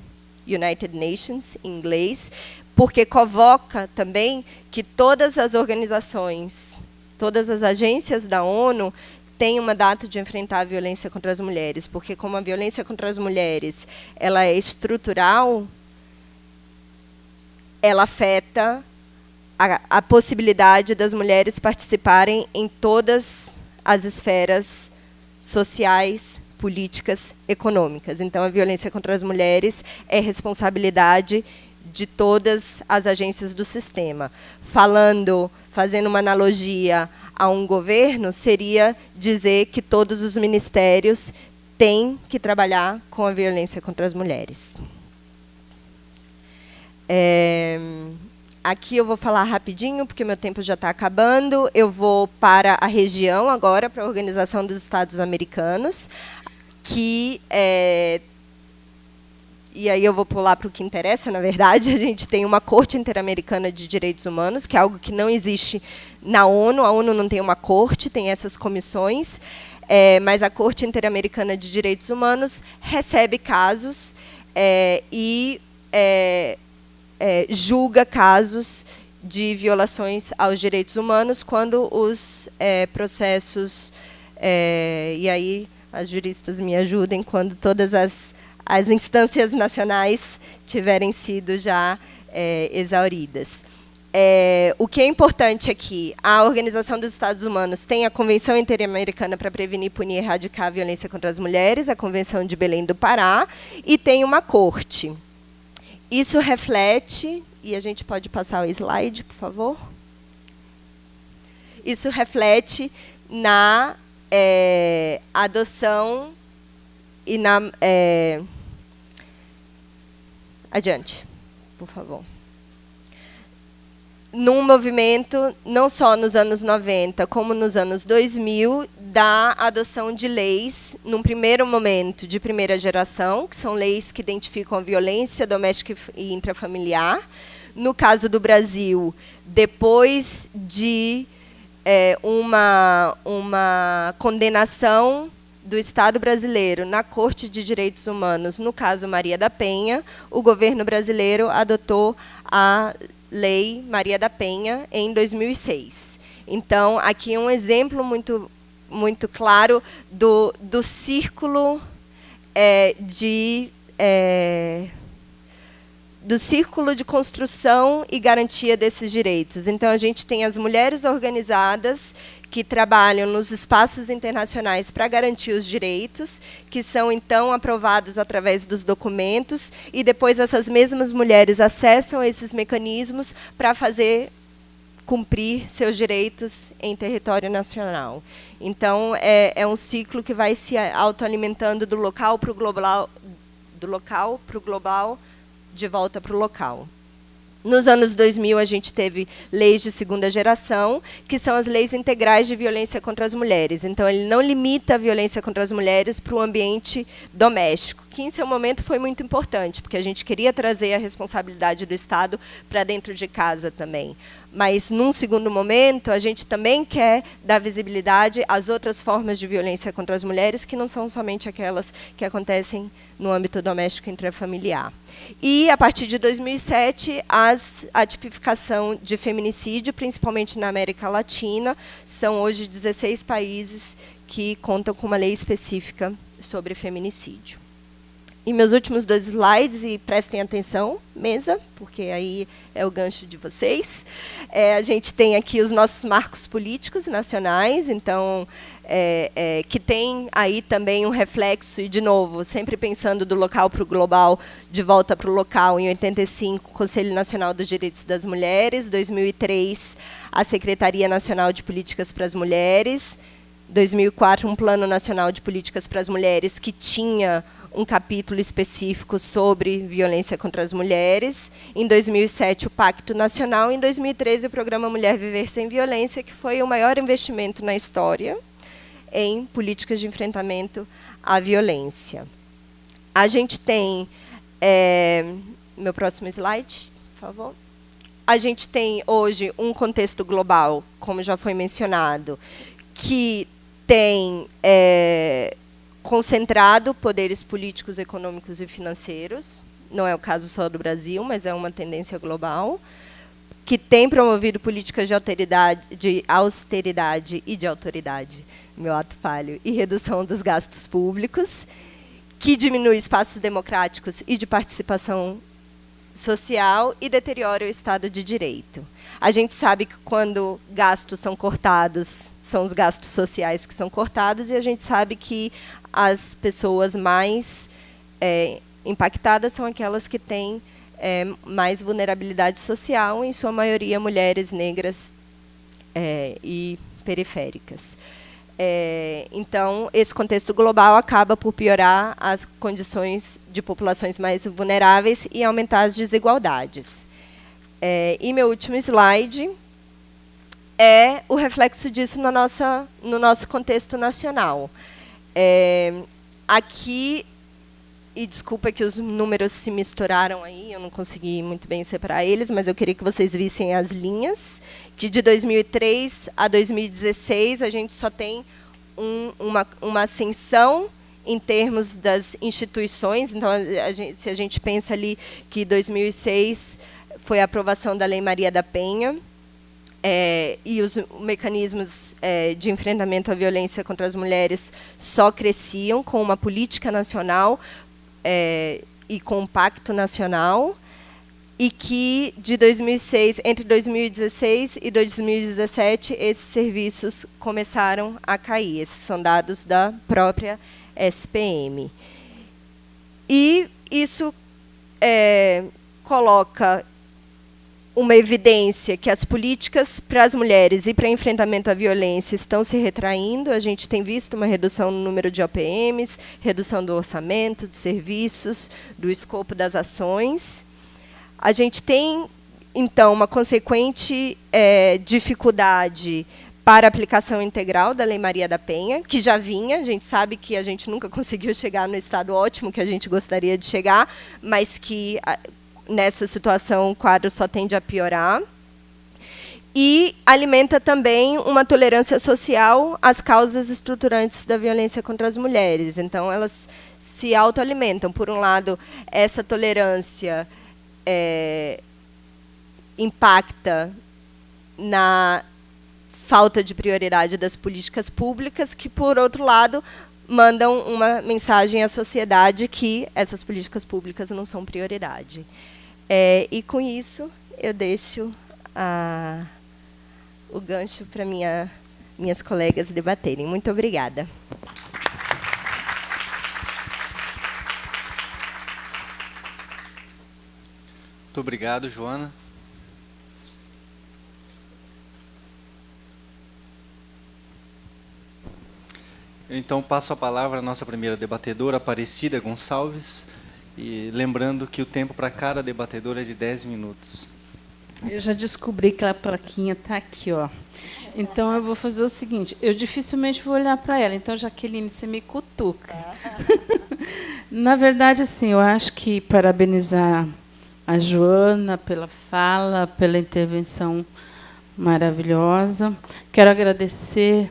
United Nations, em inglês, porque convoca também que todas as organizações, todas as agências da ONU têm um mandato de enfrentar a violência contra as mulheres, porque como a violência contra as mulheres ela é estrutural, ela afeta a possibilidade das mulheres participarem em todas as esferas sociais, políticas, econômicas. Então, a violência contra as mulheres é responsabilidade de todas as agências do sistema. Fazendo uma analogia a um governo, seria dizer que todos os ministérios têm que trabalhar com a violência contra as mulheres. Aqui eu vou falar rapidinho, porque meu tempo já está acabando. Eu vou para a região agora, para a Organização dos Estados Americanos, que e aí eu vou pular para o que interessa, na verdade. A gente tem uma Corte Interamericana de Direitos Humanos, que é algo que não existe na ONU. A ONU não tem uma corte, tem essas comissões, mas a Corte Interamericana de Direitos Humanos recebe casos e julga casos de violações aos direitos humanos quando os processos... e aí, as juristas me ajudem, quando todas as instâncias nacionais tiverem sido já exauridas. O que é importante aqui, a Organização dos Estados Humanos tem a Convenção Interamericana para Prevenir, Punir e Erradicar a Violência contra as Mulheres, a Convenção de Belém do Pará, e tem uma corte. Isso reflete, e a gente pode passar o slide, por favor? Isso reflete na adoção e na... adiante, por favor. Num movimento, não só nos anos 90, como nos anos 2000, da adoção de leis, num primeiro momento, de primeira geração, que são leis que identificam a violência doméstica e intrafamiliar. No caso do Brasil, depois de uma condenação do Estado brasileiro na Corte de Direitos Humanos, no caso Maria da Penha, o governo brasileiro adotou a Lei Maria da Penha em 2006. Então, aqui é um exemplo muito claro do círculo do círculo de construção e garantia desses direitos. Então, a gente tem as mulheres organizadas que trabalham nos espaços internacionais para garantir os direitos, que são, então, aprovados através dos documentos, e depois essas mesmas mulheres acessam esses mecanismos para fazer cumprir seus direitos em território nacional. Então, é um ciclo que vai se autoalimentando do local para o global, de volta para o local. Nos anos 2000, a gente teve leis de segunda geração, que são as leis integrais de violência contra as mulheres. Então, ele não limita a violência contra as mulheres para o ambiente doméstico, que, em seu momento, foi muito importante, porque a gente queria trazer a responsabilidade do Estado para dentro de casa também. Mas, num segundo momento, a gente também quer dar visibilidade às outras formas de violência contra as mulheres, que não são somente aquelas que acontecem no âmbito doméstico e intrafamiliar. E, a partir de 2007, a tipificação de feminicídio, principalmente na América Latina, são hoje 16 países que contam com uma lei específica sobre feminicídio. E meus últimos 2 slides, e prestem atenção, mesa, porque aí é o gancho de vocês. A gente tem aqui os nossos marcos políticos nacionais, então, que tem aí também um reflexo, e, de novo, sempre pensando do local para o global, de volta para o local. Em 85, Conselho Nacional dos Direitos das Mulheres, 2003, a Secretaria Nacional de Políticas para as Mulheres, 2004, um Plano Nacional de Políticas para as Mulheres, que tinha um capítulo específico sobre violência contra as mulheres. Em 2007, o Pacto Nacional. Em 2013, o Programa Mulher Viver Sem Violência, que foi o maior investimento na história em políticas de enfrentamento à violência. A gente tem... meu próximo slide, por favor. A gente tem, hoje, um contexto global, como já foi mencionado, que tem concentrado poderes políticos, econômicos e financeiros. Não é o caso só do Brasil, mas é uma tendência global, que tem promovido políticas de austeridade e de autoridade, meu ato falho, e redução dos gastos públicos, que diminui espaços democráticos e de participação social e deteriora o Estado de Direito. A gente sabe que quando gastos são cortados, são os gastos sociais que são cortados, e a gente sabe que as pessoas mais impactadas são aquelas que têm mais vulnerabilidade social, em sua maioria mulheres negras e periféricas. Então, esse contexto global acaba por piorar as condições de populações mais vulneráveis e aumentar as desigualdades. E meu último slide é o reflexo disso no nosso contexto nacional. Aqui, e desculpa que os números se misturaram aí, eu não consegui muito bem separar eles, mas eu queria que vocês vissem as linhas, que de 2003 a 2016 a gente só tem uma ascensão em termos das instituições. Então, se a gente pensa ali que 2006 foi a aprovação da Lei Maria da Penha, e os mecanismos de enfrentamento à violência contra as mulheres só cresciam com uma política nacional e com um pacto nacional, e que de 2006, entre 2016 e 2017, esses serviços começaram a cair. Esses são dados da própria SPM. E isso coloca uma evidência que as políticas para as mulheres e para enfrentamento à violência estão se retraindo. A gente tem visto uma redução no número de OPMs, redução do orçamento, de serviços, do escopo das ações. A gente tem, então, uma consequente dificuldade para a aplicação integral da Lei Maria da Penha, que já vinha. A gente sabe que a gente nunca conseguiu chegar no estado ótimo que a gente gostaria de chegar, mas que, nessa situação, o quadro só tende a piorar. E alimenta também uma tolerância social às causas estruturantes da violência contra as mulheres. Então, elas se autoalimentam. Por um lado, essa tolerância impacta na falta de prioridade das políticas públicas, que, por outro lado, mandam uma mensagem à sociedade que essas políticas públicas não são prioridade. E, com isso, eu deixo o gancho para minhas colegas debaterem. Muito obrigada. Muito obrigado, Joana. Eu, então, passo a palavra à nossa primeira debatedora, Aparecida Gonçalves, e lembrando que o tempo para cada debatedora é de 10 minutos. Eu já descobri que a plaquinha está aqui, ó. Então, eu vou fazer o seguinte, eu dificilmente vou olhar para ela, então, Jaqueline, você me cutuca. Na verdade, assim, eu acho que parabenizar a Joana pela fala, pela intervenção maravilhosa. Quero agradecer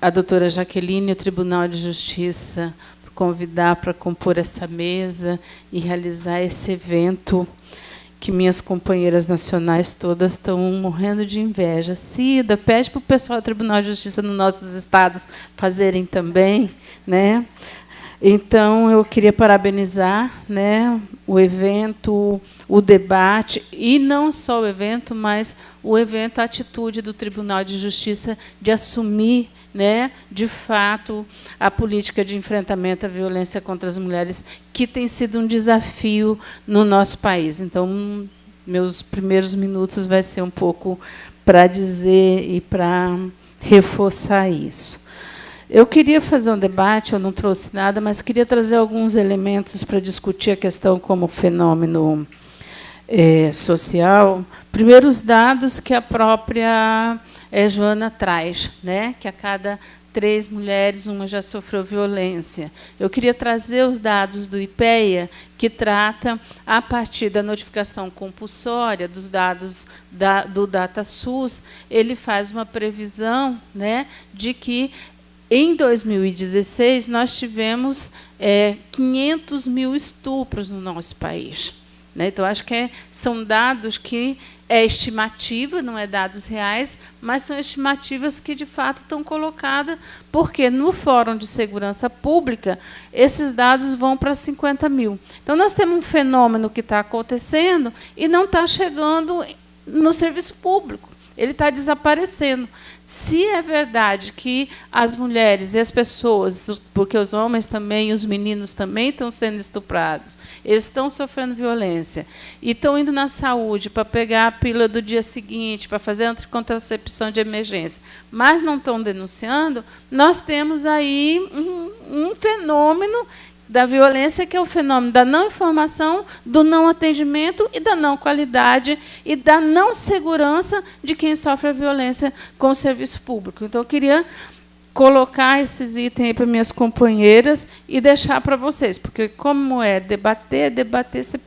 à doutora Jaqueline e ao Tribunal de Justiça por convidar para compor essa mesa e realizar esse evento que minhas companheiras nacionais todas estão morrendo de inveja. Cida, pede para o pessoal do Tribunal de Justiça nos nossos estados fazerem também, né? Então, eu queria parabenizar, né, o evento, o debate, e não só o evento, mas o evento, a atitude do Tribunal de Justiça de assumir, né, de fato, a política de enfrentamento à violência contra as mulheres, que tem sido um desafio no nosso país. Então, meus primeiros minutos vai ser um pouco para dizer e para reforçar isso. Eu queria fazer um debate, eu não trouxe nada, mas queria trazer alguns elementos para discutir a questão como fenômeno social. Primeiro, os dados que a própria Joana traz, né? Que a cada 3 mulheres, uma já sofreu violência. Eu queria trazer os dados do IPEA, que trata, a partir da notificação compulsória, dos dados do DataSUS, ele faz uma previsão, né, de que, em 2016, nós tivemos 500 mil estupros no nosso país. Né? Então, acho que são dados que é estimativa, não é dados reais, mas são estimativas que, de fato, estão colocadas, porque, no Fórum de Segurança Pública, esses dados vão para 50 mil. Então, nós temos um fenômeno que está acontecendo e não está chegando no serviço público. Ele está desaparecendo. Se é verdade que as mulheres e as pessoas, porque os homens também, os meninos também estão sendo estuprados, eles estão sofrendo violência, e estão indo na saúde para pegar a pílula do dia seguinte, para fazer a contracepção de emergência, mas não estão denunciando, nós temos aí um fenômeno da violência, que é o fenômeno da não informação, do não atendimento e da não qualidade e da não segurança de quem sofre a violência com o serviço público. Então, eu queria colocar esses itens aí para minhas companheiras e deixar para vocês, porque, como é debater você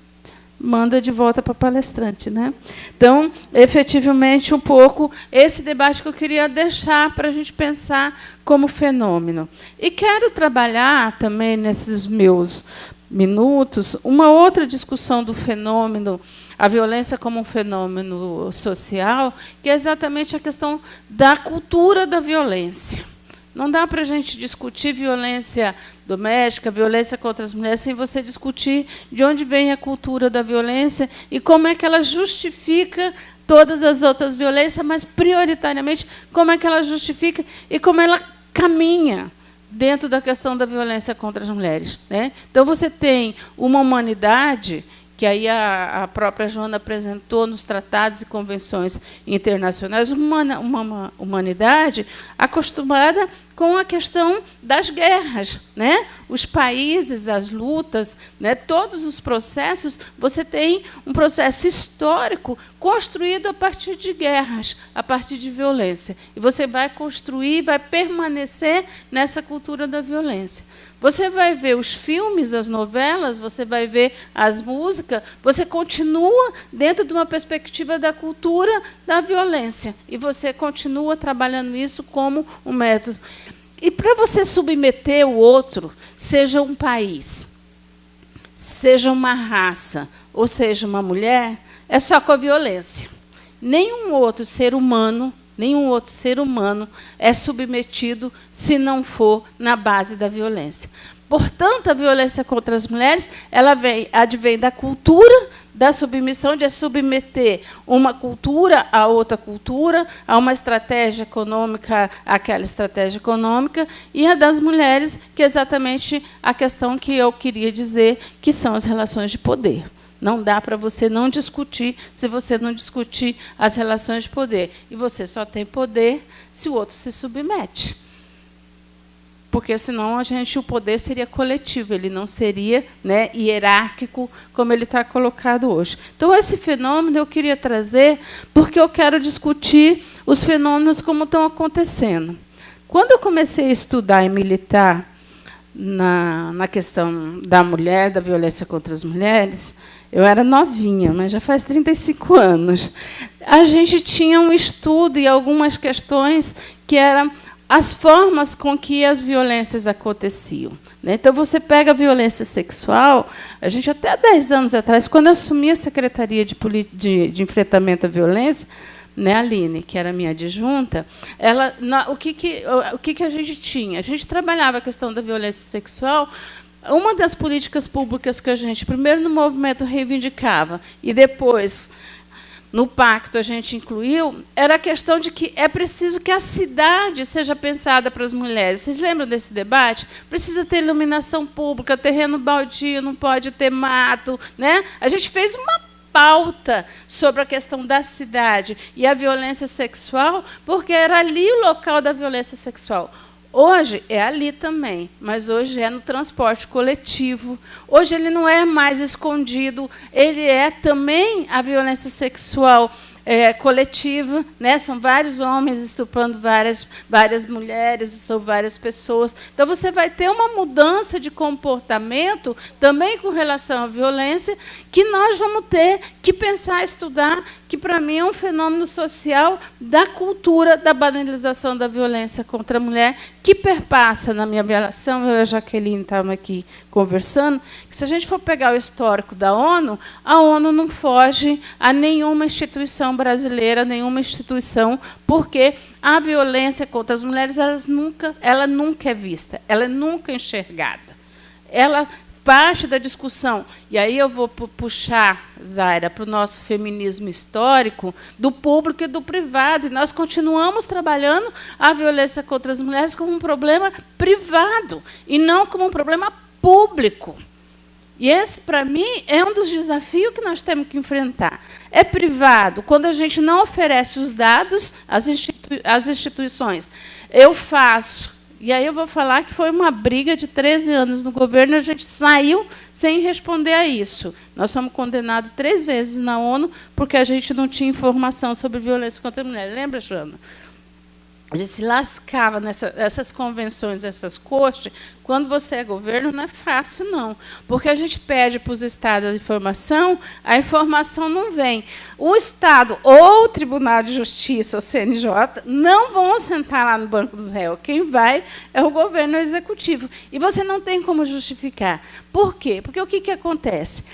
manda de volta para a palestrante, né? Então, efetivamente, um pouco esse debate que eu queria deixar para a gente pensar como fenômeno. E quero trabalhar também, nesses meus minutos, uma outra discussão do fenômeno, a violência como um fenômeno social, que é exatamente a questão da cultura da violência. Não dá para a gente discutir violência doméstica, violência contra as mulheres, sem você discutir de onde vem a cultura da violência e como é que ela justifica todas as outras violências, mas, prioritariamente, como é que ela justifica e como ela caminha dentro da questão da violência contra as mulheres. Né? Então, você tem uma humanidade que aí a própria Joana apresentou nos tratados e convenções internacionais, uma humanidade acostumada com a questão das guerras, né? Os países, as lutas, né? Todos os processos, você tem um processo histórico construído a partir de guerras, a partir de violência. E você vai construir, vai permanecer nessa cultura da violência. Você vai ver os filmes, as novelas, você vai ver as músicas, você continua dentro de uma perspectiva da cultura da violência. E você continua trabalhando isso como um método. E para você submeter o outro, seja um país, seja uma raça, ou seja uma mulher, é só com a violência. Nenhum outro ser humano é submetido se não for na base da violência. Portanto, a violência contra as mulheres ela advém da cultura da submissão, de submeter uma cultura a outra cultura, a uma estratégia econômica àquela estratégia econômica, e a das mulheres, que é exatamente a questão que eu queria dizer, que são as relações de poder. Não dá para você não discutir se você não discutir as relações de poder. E você só tem poder se o outro se submete. Porque, senão, o poder seria coletivo, ele não seria, né, hierárquico, como ele está colocado hoje. Então, esse fenômeno eu queria trazer porque eu quero discutir os fenômenos como estão acontecendo. Quando eu comecei a estudar e militar na questão da mulher, da violência contra as mulheres, eu era novinha, mas já faz 35 anos. A gente tinha um estudo e algumas questões que eram as formas com que as violências aconteciam. Né? Então, você pega a violência sexual, a gente, até 10 anos atrás, quando eu assumi a Secretaria de Enfrentamento à Violência, né, a Aline, que era minha adjunta, o que a gente tinha? A gente trabalhava a questão da violência sexual. Uma das políticas públicas que a gente, primeiro no movimento, reivindicava, e depois no pacto a gente incluiu, era a questão de que é preciso que a cidade seja pensada para as mulheres. Vocês lembram desse debate? Precisa ter iluminação pública, terreno baldio, não pode ter mato. Né? A gente fez uma pauta sobre a questão da cidade e a violência sexual, porque era ali o local da violência sexual. Hoje é ali também, mas hoje é no transporte coletivo. Hoje ele não é mais escondido, ele é também a violência sexual coletiva, né? São vários homens estuprando várias mulheres, são várias pessoas. Então, você vai ter uma mudança de comportamento também com relação à violência, que nós vamos ter que pensar, estudar, que, para mim, é um fenômeno social da cultura da banalização da violência contra a mulher, que perpassa, na minha avaliação, eu e a Jaqueline estávamos aqui conversando, que se a gente for pegar o histórico da ONU, a ONU não foge a nenhuma instituição brasileira, nenhuma instituição, porque a violência contra as mulheres ela nunca é vista, ela é nunca enxergada. Ela parte da discussão, e aí eu vou puxar, Zaira, para o nosso feminismo histórico, do público e do privado, e nós continuamos trabalhando a violência contra as mulheres como um problema privado, e não como um problema público. E esse, para mim, é um dos desafios que nós temos que enfrentar. É privado, quando a gente não oferece os dados às instituições. Eu faço. E aí eu vou falar que foi uma briga de 13 anos no governo, a gente saiu sem responder a isso. Nós fomos condenados 3 vezes na ONU porque a gente não tinha informação sobre violência contra a mulher. Lembra, Joana? A gente se lascava nessas convenções, essas cortes. Quando você é governo, não é fácil, não. Porque a gente pede para os estados a informação não vem. O Estado ou o Tribunal de Justiça, o CNJ, não vão sentar lá no banco dos réus. Quem vai é o governo executivo. E você não tem como justificar. Por quê? Porque o que acontece?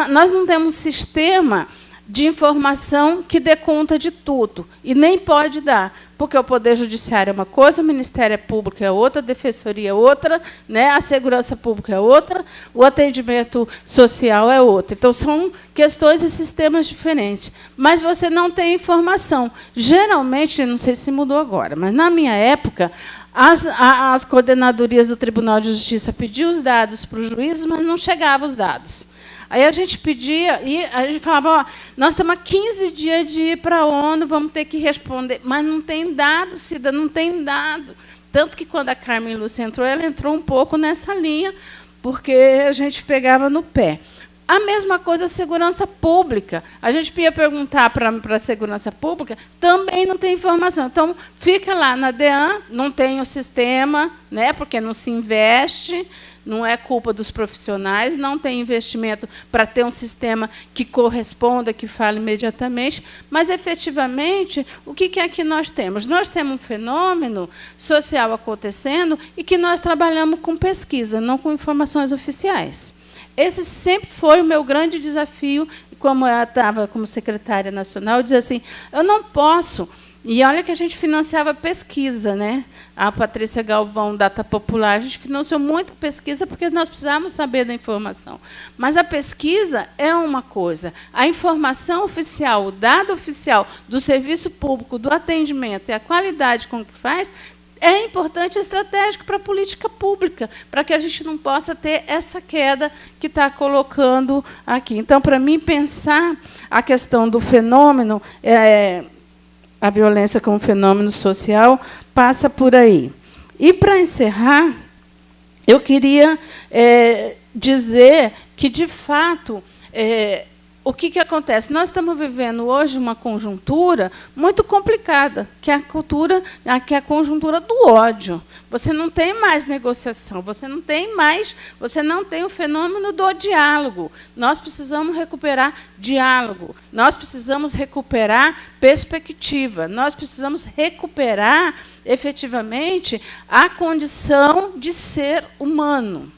Nós não temos um sistema de informação que dê conta de tudo, e nem pode dar, porque o Poder Judiciário é uma coisa, o Ministério Público é outra, a Defensoria é outra, né, a Segurança Pública é outra, o atendimento social é outra. Então, são questões e sistemas diferentes. Mas você não tem informação. Geralmente, não sei se mudou agora, mas, na minha época, as coordenadorias do Tribunal de Justiça pediam os dados para os juízes, mas não chegavam os dados. Aí a gente pedia, e a gente falava, ó, nós estamos há 15 dias de ir para a ONU, vamos ter que responder. Mas não tem dado, Cida, não tem dado. Tanto que, quando a Carmen Lúcia entrou, ela entrou um pouco nessa linha, porque a gente pegava no pé. A mesma coisa a segurança pública. A gente ia perguntar para a segurança pública, também não tem informação. Então, fica lá na DEAN, não tem o sistema, né, porque não se investe. Não é culpa dos profissionais, não tem investimento para ter um sistema que corresponda, que fale imediatamente, mas, efetivamente, o que é que nós temos? Nós temos um fenômeno social acontecendo e que nós trabalhamos com pesquisa, não com informações oficiais. Esse sempre foi o meu grande desafio, como eu estava como secretária nacional, eu dizia assim, eu não posso... E olha que a gente financiava pesquisa, né? A Patrícia Galvão, Data Popular, a gente financiou muito pesquisa porque nós precisávamos saber da informação. Mas a pesquisa é uma coisa. A informação oficial, o dado oficial do serviço público, do atendimento e a qualidade com que faz, é importante e estratégico para a política pública, para que a gente não possa ter essa queda que está colocando aqui. Então, para mim, pensar a questão do fenômeno... a violência como fenômeno social passa por aí. E, para encerrar, eu queria dizer que, de fato, o que acontece? Nós estamos vivendo hoje uma conjuntura muito complicada, que é a conjuntura do ódio. Você não tem mais negociação, você não tem o fenômeno do diálogo. Nós precisamos recuperar diálogo, nós precisamos recuperar perspectiva, nós precisamos recuperar, efetivamente, a condição de ser humano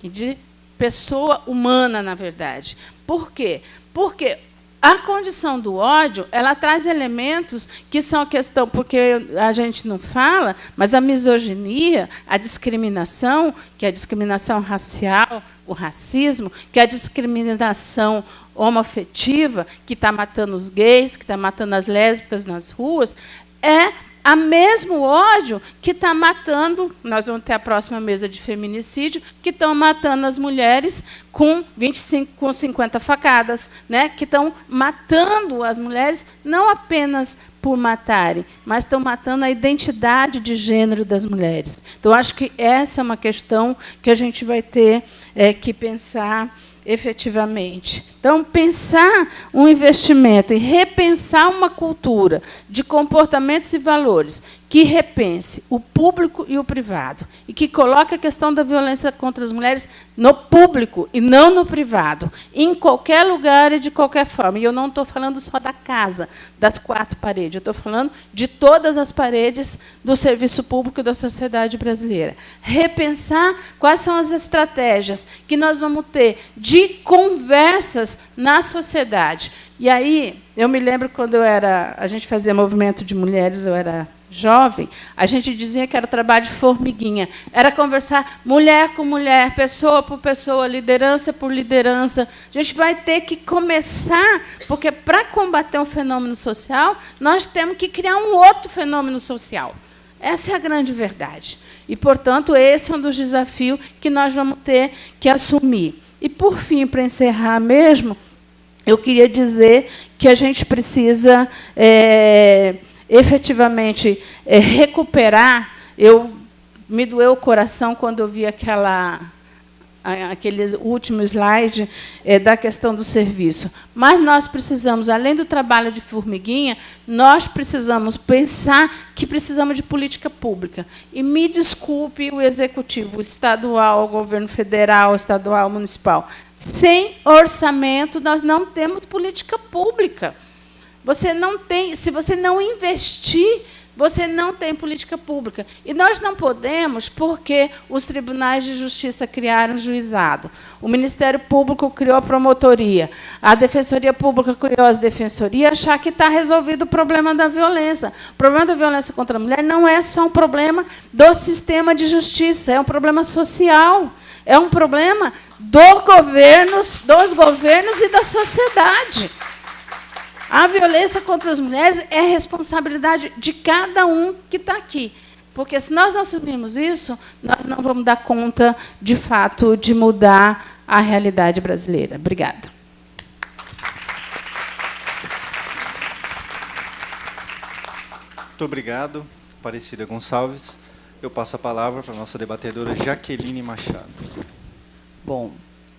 e de pessoa humana, na verdade. Por quê? Porque a condição do ódio, ela traz elementos que são a questão, porque a gente não fala, mas a misoginia, a discriminação, que é a discriminação racial, o racismo, que é a discriminação homoafetiva, que está matando os gays, que está matando as lésbicas nas ruas, é o mesmo ódio que está matando, nós vamos ter a próxima mesa de feminicídio, que estão matando as mulheres com 50 facadas, né? Que estão matando as mulheres não apenas por matarem, mas estão matando a identidade de gênero das mulheres. Então, acho que essa é uma questão que a gente vai ter que pensar efetivamente. Então, pensar um investimento e repensar uma cultura de comportamentos e valores que repense o público e o privado e que coloque a questão da violência contra as mulheres no público e não no privado, em qualquer lugar e de qualquer forma. E eu não estou falando só da casa, das 4 paredes, eu estou falando de todas as paredes do serviço público e da sociedade brasileira. Repensar quais são as estratégias que nós vamos ter de conversas na sociedade. E aí, eu me lembro quando a gente fazia movimento de mulheres, eu era jovem, a gente dizia que era trabalho de formiguinha. Era conversar mulher com mulher, pessoa por pessoa, liderança por liderança. A gente vai ter que começar, porque para combater um fenômeno social, nós temos que criar um outro fenômeno social. Essa é a grande verdade. E, portanto, esse é um dos desafios que nós vamos ter que assumir. E, por fim, para encerrar mesmo, eu queria dizer que a gente precisa efetivamente recuperar. Me doeu o coração quando eu vi aquele último slide da questão do serviço. Mas nós precisamos, além do trabalho de formiguinha, nós precisamos pensar que precisamos de política pública. E me desculpe o executivo estadual, o governo federal, estadual, municipal. Sem orçamento, nós não temos política pública. Você não tem, se você não investir, você não tem política pública. E nós não podemos, porque os tribunais de justiça criaram juizado, o Ministério Público criou a promotoria, a Defensoria Pública criou as defensorias, achar que está resolvido o problema da violência. O problema da violência contra a mulher não é só um problema do sistema de justiça, é um problema social. É um problema dos governos e da sociedade. A violência contra as mulheres é responsabilidade de cada um que está aqui. Porque, se nós não assumirmos isso, nós não vamos dar conta, de fato, de mudar a realidade brasileira. Obrigada. Muito obrigado, Aparecida Gonçalves. Eu passo a palavra para a nossa debatedora Jaqueline Machado.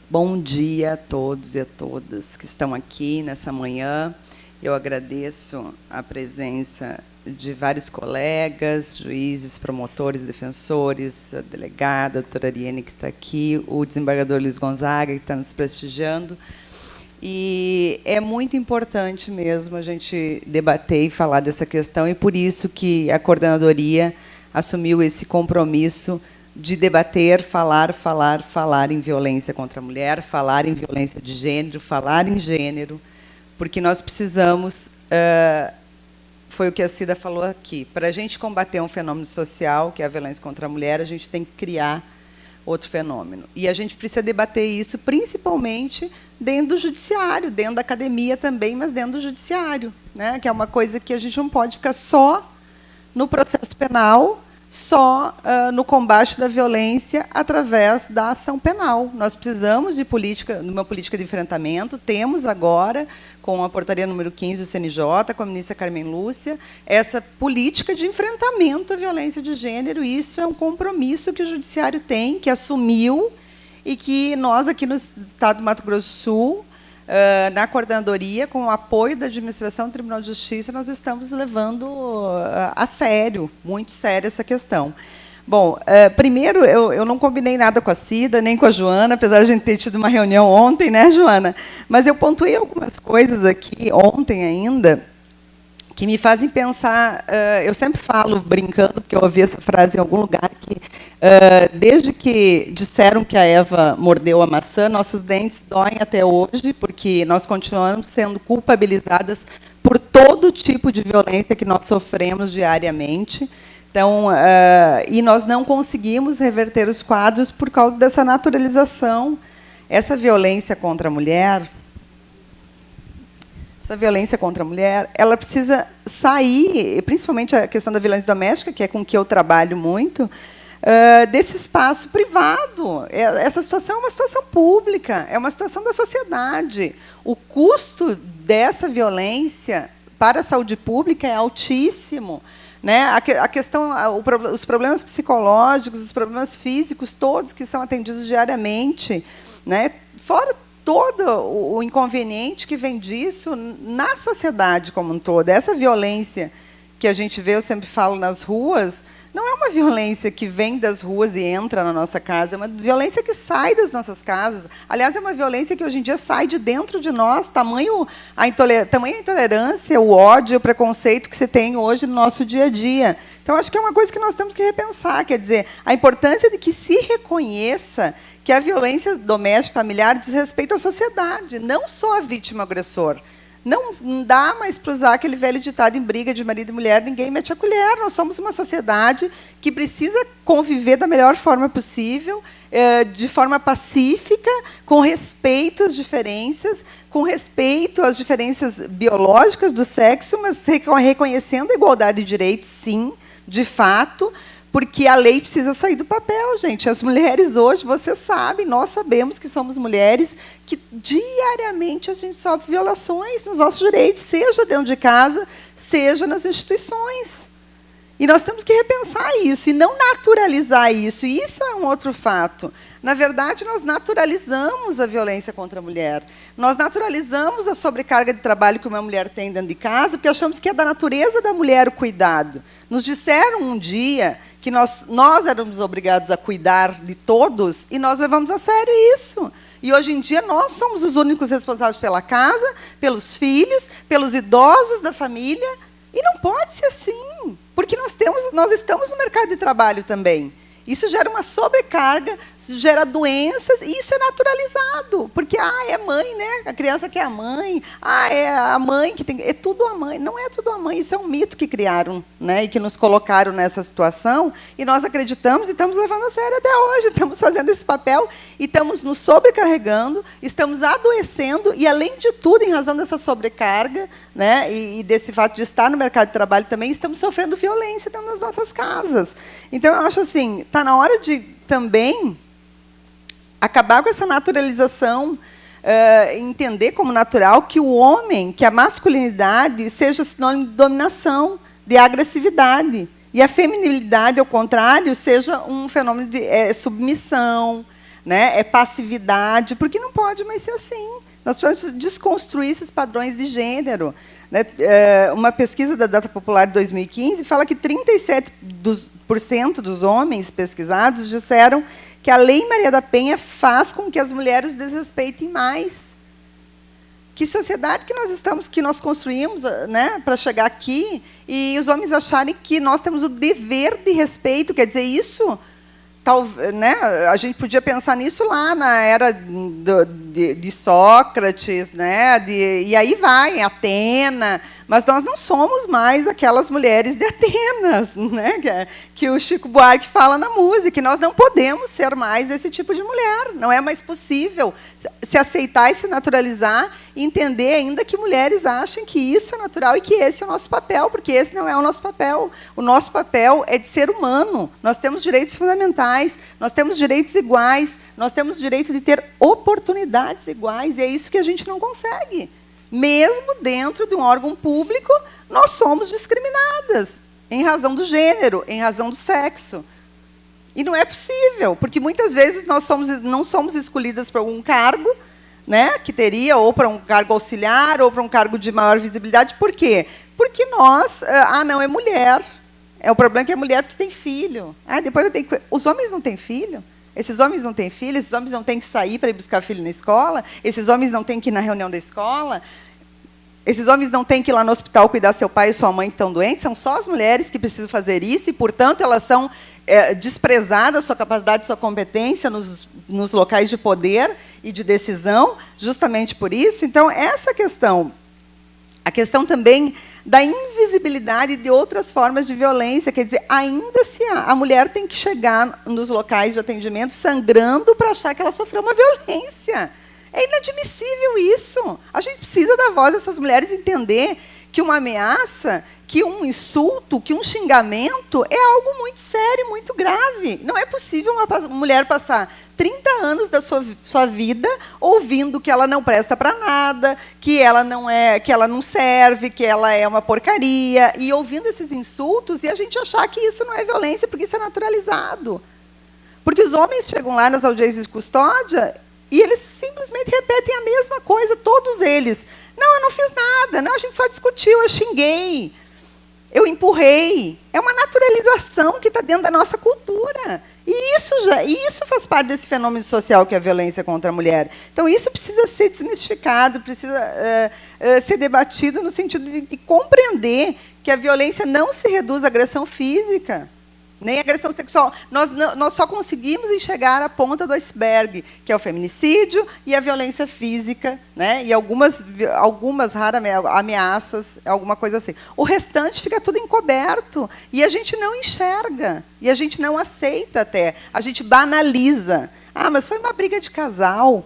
Bom dia a todos e a todas que estão aqui nessa manhã. Eu agradeço a presença de vários colegas, juízes, promotores, defensores, a delegada, a doutora Ariane, que está aqui, o desembargador Luiz Gonzaga, que está nos prestigiando. E é muito importante mesmo a gente debater e falar dessa questão, e por isso que a coordenadoria assumiu esse compromisso de debater, falar em violência contra a mulher, falar em violência de gênero, falar em gênero, porque nós precisamos, foi o que a Cida falou aqui, para a gente combater um fenômeno social, que é a violência contra a mulher, a gente tem que criar outro fenômeno. E a gente precisa debater isso, principalmente dentro do judiciário, dentro da academia também, mas dentro do judiciário, né? Que é uma coisa que a gente não pode ficar só no processo penal, só no combate da violência através da ação penal. Nós precisamos de uma política de enfrentamento. Temos agora, com a portaria número 15 do CNJ, com a ministra Carmen Lúcia, essa política de enfrentamento à violência de gênero. Isso é um compromisso que o judiciário tem, que assumiu, e que nós, aqui no Estado do Mato Grosso do Sul, na coordenadoria, com o apoio da administração do Tribunal de Justiça, nós estamos levando a sério, muito sério, essa questão. Bom, primeiro, eu não combinei nada com a Cida, nem com a Joana, apesar de a gente ter tido uma reunião ontem, né, Joana? Mas eu pontuei algumas coisas aqui, ontem ainda, que me fazem pensar. Eu sempre falo, brincando, porque eu ouvi essa frase em algum lugar, que desde que disseram que a Eva mordeu a maçã, nossos dentes doem até hoje, porque nós continuamos sendo culpabilizadas por todo tipo de violência que nós sofremos diariamente. Então, e nós não conseguimos reverter os quadros por causa dessa naturalização. Essa violência contra a mulher, ela precisa sair, principalmente a questão da violência doméstica, que é com que eu trabalho muito, desse espaço privado. Essa situação é uma situação pública, é uma situação da sociedade. O custo dessa violência para a saúde pública é altíssimo. Né? A questão, os problemas psicológicos, os problemas físicos, todos que são atendidos diariamente, né? Fora todo o inconveniente que vem disso na sociedade como um todo. Essa violência que a gente vê, eu sempre falo, nas ruas, não é uma violência que vem das ruas e entra na nossa casa, é uma violência que sai das nossas casas. Aliás, é uma violência que hoje em dia sai de dentro de nós, tamanha a intolerância, o ódio, o preconceito que se tem hoje no nosso dia a dia. Então, acho que é uma coisa que nós temos que repensar, quer dizer, a importância de que se reconheça que a violência doméstica familiar diz respeito à sociedade, não só à vítima agressor. Não dá mais para usar aquele velho ditado em briga de marido e mulher, ninguém mete a colher. Nós somos uma sociedade que precisa conviver da melhor forma possível, de forma pacífica, com respeito às diferenças biológicas do sexo, mas reconhecendo a igualdade de direitos, sim, de fato, porque a lei precisa sair do papel, gente. As mulheres hoje, vocês sabem, nós sabemos que somos mulheres que diariamente a gente sofre violações nos nossos direitos, seja dentro de casa, seja nas instituições. E nós temos que repensar isso e não naturalizar isso. E isso é um outro fato. Na verdade, nós naturalizamos a violência contra a mulher. Nós naturalizamos a sobrecarga de trabalho que uma mulher tem dentro de casa, porque achamos que é da natureza da mulher o cuidado. Nos disseram um dia que nós éramos obrigados a cuidar de todos, e nós levamos a sério isso. E, hoje em dia, nós somos os únicos responsáveis pela casa, pelos filhos, pelos idosos da família, e não pode ser assim, porque nós estamos no mercado de trabalho também. Isso gera uma sobrecarga, gera doenças, e isso é naturalizado. Porque, é mãe, né? A criança quer a mãe. É a mãe que tem... É tudo a mãe. Não é tudo a mãe, isso é um mito que criaram, né? E que nos colocaram nessa situação, e nós acreditamos e estamos levando a sério até hoje. Estamos fazendo esse papel e estamos nos sobrecarregando, estamos adoecendo, e, além de tudo, em razão dessa sobrecarga, né? E desse fato de estar no mercado de trabalho também, estamos sofrendo violência dentro das nossas casas. Então, eu acho assim, está na hora de também acabar com essa naturalização, entender como natural que o homem, que a masculinidade seja sinônimo de dominação, de agressividade, e a feminilidade, ao contrário, seja um fenômeno de submissão, né, passividade, porque não pode mais ser assim. Nós precisamos desconstruir esses padrões de gênero. Né? Uma pesquisa da Data Popular de 2015 fala que 37% dos homens pesquisados disseram que a Lei Maria da Penha faz com que as mulheres desrespeitem mais. Que sociedade que nós estamos, que nós construímos, né, para chegar aqui, e os homens acharem que nós temos o dever de respeito, quer dizer, isso... né, a gente podia pensar nisso lá na era de Sócrates, né, e aí vai, Atena, mas nós não somos mais aquelas mulheres de Atenas, né, que o Chico Buarque fala na música, e nós não podemos ser mais esse tipo de mulher, não é mais possível se aceitar e se naturalizar, e entender ainda que mulheres achem que isso é natural e que esse é o nosso papel, porque esse não é o nosso papel. O nosso papel é de ser humano, nós temos direitos fundamentais, nós temos direitos iguais, nós temos direito de ter oportunidades iguais, e é isso que a gente não consegue. Mesmo dentro de um órgão público, nós somos discriminadas em razão do gênero, em razão do sexo. E não é possível, porque muitas vezes nós não somos escolhidas para algum cargo, né, que teria, ou para um cargo auxiliar, ou para um cargo de maior visibilidade. Por quê? Porque nós... não, é mulher. O problema é que é mulher porque tem filho. Depois eu tenho que... Os homens não têm filho? Esses homens não têm filho? Esses homens não têm que sair para ir buscar filho na escola? Esses homens não têm que ir na reunião da escola? Esses homens não têm que ir lá no hospital cuidar seu pai e sua mãe que estão doentes? São só as mulheres que precisam fazer isso, e, portanto, elas são desprezadas, sua capacidade, sua competência nos locais de poder e de decisão, justamente por isso. Então, essa questão, a questão também da invisibilidade de outras formas de violência, quer dizer, ainda se a mulher tem que chegar nos locais de atendimento sangrando para achar que ela sofreu uma violência. É inadmissível isso. A gente precisa dar voz a essas mulheres e entender que uma ameaça, que um insulto, que um xingamento é algo muito sério, muito grave. Não é possível uma mulher passar 30 anos da sua vida ouvindo que ela não presta para nada, que ela não serve, que ela é uma porcaria, e ouvindo esses insultos e a gente achar que isso não é violência, porque isso é naturalizado. Porque os homens chegam lá nas audiências de custódia e eles simplesmente repetem a mesma coisa, todos eles. Não, eu não fiz nada, não, a gente só discutiu, eu xinguei, eu empurrei. É uma naturalização que está dentro da nossa cultura. E isso faz parte desse fenômeno social que é a violência contra a mulher. Então, isso precisa ser desmistificado, precisa ser debatido no sentido de compreender que a violência não se reduz à agressão física, nem à agressão sexual. Nós só conseguimos enxergar a ponta do iceberg, que é o feminicídio e a violência física, né? E algumas raras ameaças, alguma coisa assim. O restante fica tudo encoberto e a gente não enxerga, e a gente não aceita até, a gente banaliza. Ah, mas foi uma briga de casal.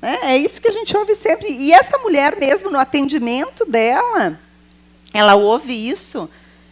É isso que a gente ouve sempre. E essa mulher mesmo, no atendimento dela, ela ouve isso.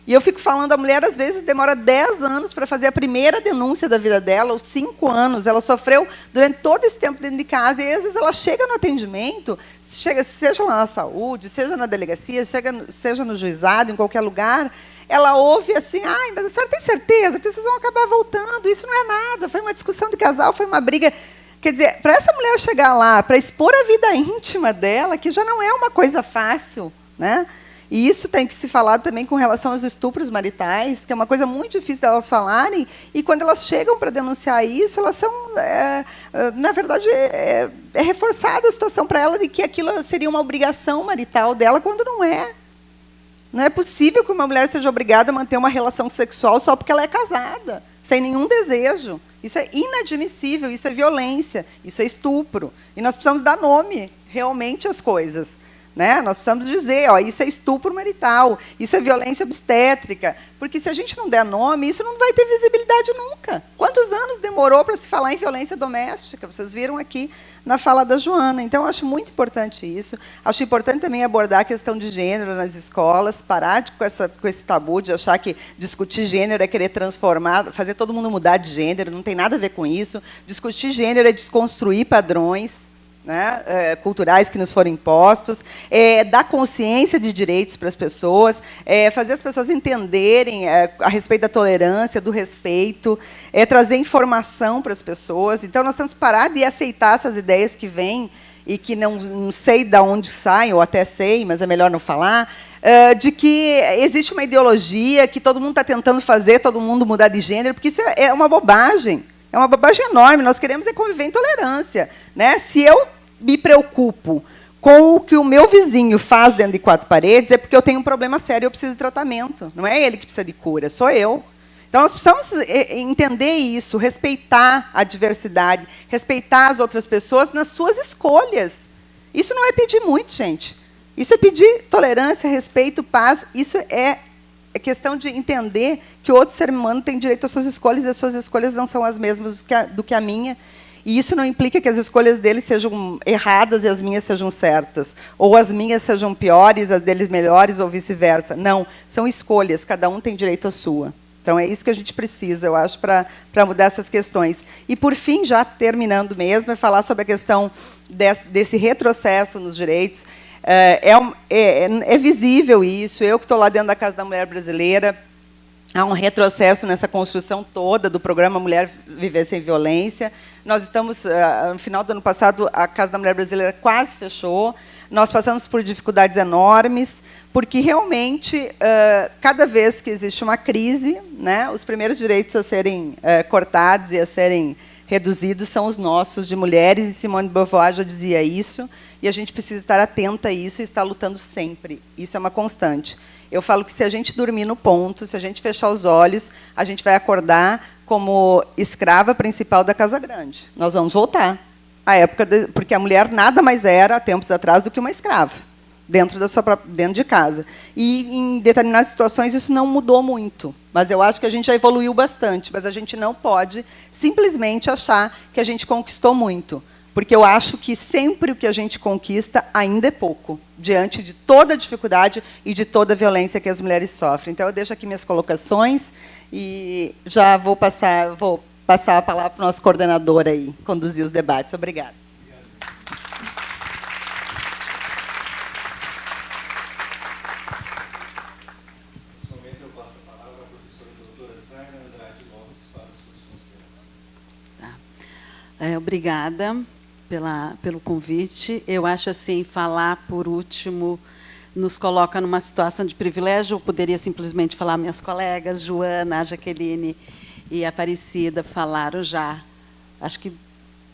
E eu fico falando, a mulher, às vezes, demora 10 anos para fazer a primeira denúncia da vida dela, ou 5 anos. Ela sofreu durante todo esse tempo dentro de casa. E, às vezes, ela chega no atendimento, seja lá na saúde, seja na delegacia, seja no juizado, em qualquer lugar, ela ouve assim, ai, mas a senhora tem certeza que vocês vão acabar voltando? Isso não é nada, foi uma discussão de casal, foi uma briga. Quer dizer, para essa mulher chegar lá, para expor a vida íntima dela, que já não é uma coisa fácil, né? E isso tem que se falar também com relação aos estupros maritais, que é uma coisa muito difícil delas falarem, e quando elas chegam para denunciar isso, elas são, na verdade, é reforçada a situação para ela de que aquilo seria uma obrigação marital dela, quando não é. Não é possível que uma mulher seja obrigada a manter uma relação sexual só porque ela é casada, sem nenhum desejo. Isso é inadmissível, isso é violência, isso é estupro. E nós precisamos dar nome realmente às coisas. Né? Nós precisamos dizer, ó, isso é estupro marital, isso é violência obstétrica, porque se a gente não der nome, isso não vai ter visibilidade nunca. Quantos anos demorou para se falar em violência doméstica? Vocês viram aqui na fala da Joana. Então, eu acho muito importante isso. Acho importante também abordar a questão de gênero nas escolas, parar com esse tabu de achar que discutir gênero é querer transformar, fazer todo mundo mudar de gênero, não tem nada a ver com isso. Discutir gênero é desconstruir padrões, né, culturais que nos foram impostos, dar consciência de direitos para as pessoas, fazer as pessoas entenderem a respeito da tolerância, do respeito, trazer informação para as pessoas. Então, nós temos que parar de aceitar essas ideias que vêm e que não sei de onde saem, ou até sei, mas é melhor não falar, de que existe uma ideologia que todo mundo está tentando fazer, todo mundo mudar de gênero, porque isso é uma bobagem. É uma bobagem enorme. Nós queremos conviver em tolerância, né? Se eu me preocupo com o que o meu vizinho faz dentro de 4 paredes, é porque eu tenho um problema sério e eu preciso de tratamento. Não é ele que precisa de cura, sou eu. Então, nós precisamos entender isso, respeitar a diversidade, respeitar as outras pessoas nas suas escolhas. Isso não é pedir muito, gente. Isso é pedir tolerância, respeito, paz. Isso é questão de entender que o outro ser humano tem direito às suas escolhas, e as suas escolhas não são as mesmas do que a minha. E isso não implica que as escolhas dele sejam erradas e as minhas sejam certas, ou as minhas sejam piores, as deles melhores, ou vice-versa. Não, são escolhas, cada um tem direito à sua. Então, é isso que a gente precisa, eu acho, para mudar essas questões. E, por fim, já terminando mesmo, é falar sobre a questão desse retrocesso nos direitos. É visível isso. Eu que estou lá dentro da Casa da Mulher Brasileira, há um retrocesso nessa construção toda do programa Mulher Viver Sem Violência. Nós estamos, no final do ano passado, a Casa da Mulher Brasileira quase fechou. Nós passamos por dificuldades enormes, porque, realmente, cada vez que existe uma crise, né, os primeiros direitos a serem cortados e a serem reduzidos são os nossos, de mulheres, e Simone de Beauvoir já dizia isso, e a gente precisa estar atenta a isso e estar lutando sempre. Isso é uma constante. Eu falo que, se a gente dormir no ponto, se a gente fechar os olhos, a gente vai acordar como escrava principal da Casa Grande. Nós vamos voltar à época, porque a mulher nada mais era, há tempos atrás, do que uma escrava, dentro de casa. E, em determinadas situações, isso não mudou muito. Mas eu acho que a gente já evoluiu bastante. Mas a gente não pode simplesmente achar que a gente conquistou muito. porque eu acho que sempre o que a gente conquista ainda é pouco, diante de toda a dificuldade e de toda a violência que as mulheres sofrem. Então, eu deixo aqui minhas colocações e já vou passar a palavra para o nosso coordenador aí, conduzir os debates. Obrigada. Nesse momento, eu passo a palavra à professora doutora Zaira Andrade Lopes para as suas considerações. Obrigada pelo convite. Eu acho assim, falar por último nos coloca numa situação de privilégio. Eu poderia simplesmente falar, minhas colegas, Joana, a Jaqueline e a Aparecida falaram já, acho que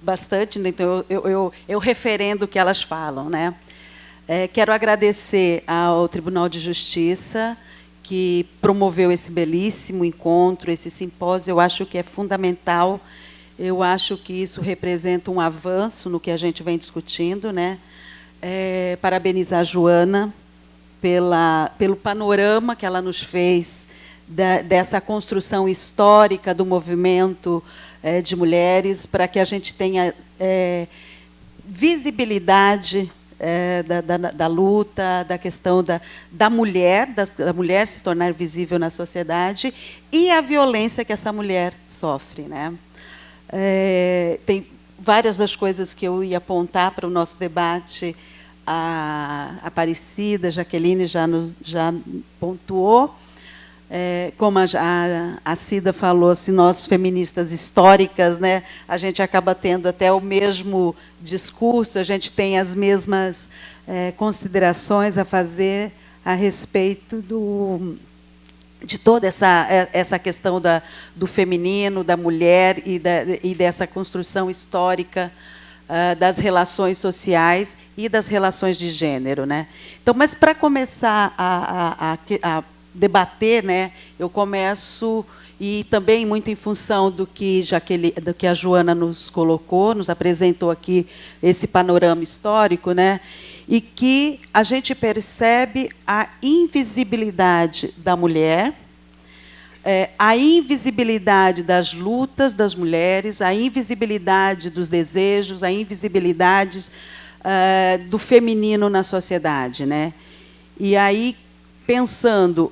bastante, né? Então eu referendo o que elas falam, né? Quero agradecer ao Tribunal de Justiça, que promoveu esse belíssimo encontro, esse simpósio. Eu acho que é fundamental. Eu acho que isso representa um avanço no que a gente vem discutindo, né? Parabenizar a Joana pelo panorama que ela nos fez dessa construção histórica do movimento de mulheres, para que a gente tenha visibilidade da luta, da questão da mulher se tornar visível na sociedade e a violência que essa mulher sofre, né? Tem várias das coisas que eu ia apontar para o nosso debate, a Aparecida, a Jaqueline já pontuou. Como a Cida falou, assim, nós feministas históricas, né, a gente acaba tendo até o mesmo discurso, a gente tem as mesmas considerações a fazer a respeito de toda essa questão do feminino, da mulher e dessa construção histórica das relações sociais e das relações de gênero, né? Então, mas para começar a debater, né, eu começo, e também muito em função do que a Joana nos colocou, nos apresentou aqui esse panorama histórico, né, e que a gente percebe a invisibilidade da mulher, a invisibilidade das lutas das mulheres, a invisibilidade dos desejos, a invisibilidade do feminino na sociedade, né? E aí, pensando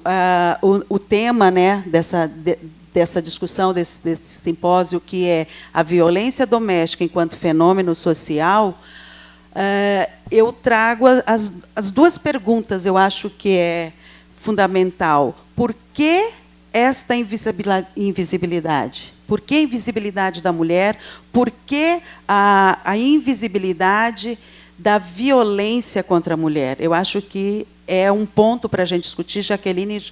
o tema, né, dessa discussão, desse simpósio, que é a violência doméstica enquanto fenômeno social, eu trago as duas perguntas, eu acho que é fundamental. Por que esta invisibilidade? Por que a invisibilidade da mulher? Por que a invisibilidade da violência contra a mulher? Eu acho que é um ponto para a gente discutir. Jaqueline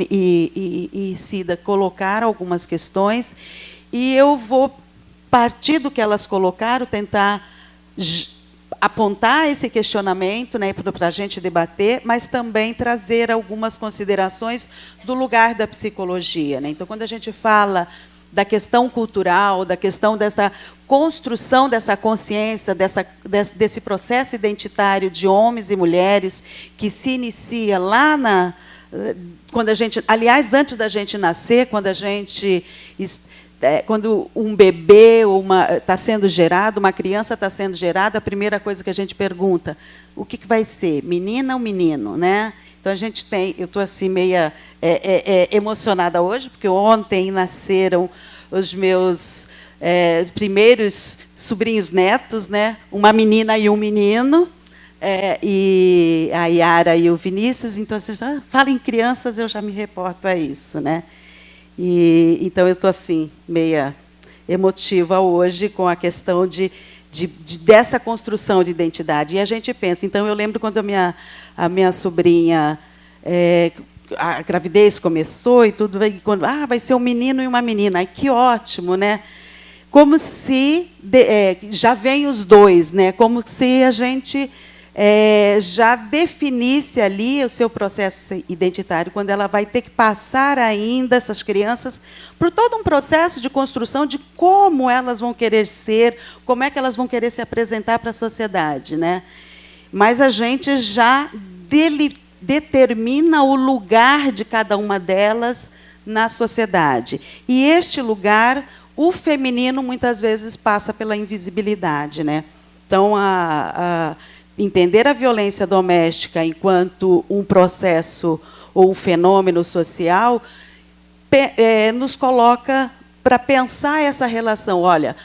e Cida colocaram algumas questões, e eu vou partir do que elas colocaram, tentar apontar esse questionamento, né, para a gente debater, mas também trazer algumas considerações do lugar da psicologia, né? Então, quando a gente fala da questão cultural, da questão dessa construção dessa consciência, desse processo identitário de homens e mulheres, que se inicia lá quando a gente, aliás, antes da gente nascer, quando um bebê está sendo gerado, uma criança está sendo gerada, a primeira coisa que a gente pergunta, o que vai ser, menina ou menino, né? Então, eu estou assim, meia emocionada hoje, porque ontem nasceram os meus primeiros sobrinhos netos, né? Uma menina e um menino, e a Yara e o Vinícius. Então, vocês falam em crianças, eu já me reporto a isso, né? Então, eu estou assim, meia emotiva hoje com a questão dessa construção de identidade. E a gente pensa, então, eu lembro quando a minha sobrinha, a gravidez começou e tudo, e quando vai ser um menino e uma menina, ai, que ótimo, né? Como se já vem os dois, né? Como se a gente já definisse ali o seu processo identitário, quando ela vai ter que passar ainda, essas crianças, por todo um processo de construção de como elas vão querer ser, como é que elas vão querer se apresentar para a sociedade, né? Mas a gente já determina o lugar de cada uma delas na sociedade. E este lugar o feminino muitas vezes passa pela invisibilidade, né? Então, entender a violência doméstica enquanto um processo ou um fenômeno social nos coloca para pensar essa relação. Olha,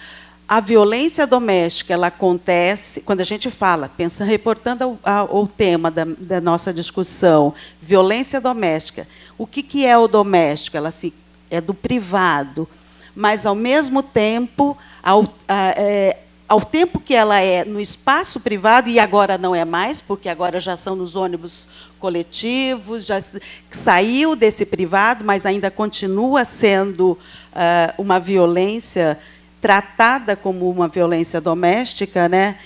a violência doméstica ela acontece quando a gente fala, reportando ao tema da nossa discussão, violência doméstica. O que é o doméstico? Ela é do privado, mas ao mesmo tempo, ao tempo que ela é no espaço privado, e agora não é mais, porque agora já são nos ônibus coletivos, já saiu desse privado, mas ainda continua sendo uma violência tratada como uma violência doméstica, né?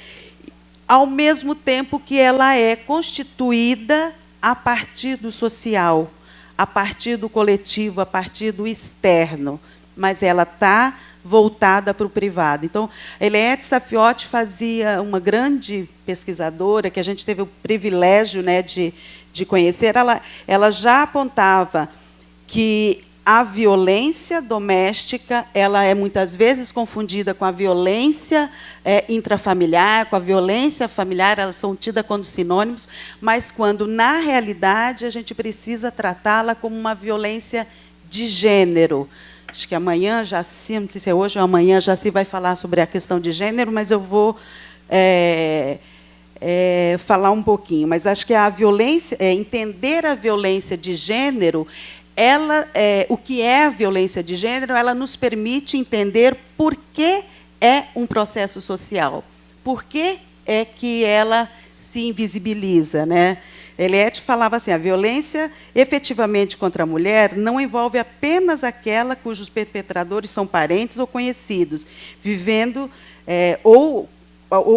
Ao mesmo tempo que ela é constituída a partir do social, a partir do coletivo, a partir do externo, mas ela está voltada para o privado. Então, Eliette Saffioti fazia, uma grande pesquisadora, que a gente teve o privilégio, né, de conhecer, ela já apontava que a violência doméstica ela é muitas vezes confundida com a violência intrafamiliar, com a violência familiar, elas são tidas como sinônimos, mas quando, na realidade, a gente precisa tratá-la como uma violência de gênero. Acho que amanhã, não sei se é hoje ou amanhã, já se vai falar sobre a questão de gênero, mas eu vou falar um pouquinho. Mas acho que a violência, entender a violência de gênero, o que é a violência de gênero, ela nos permite entender por que é um processo social, por que é que ela se invisibiliza, né? Eliette falava assim, a violência efetivamente contra a mulher não envolve apenas aquela cujos perpetradores são parentes ou conhecidos, vivendo ou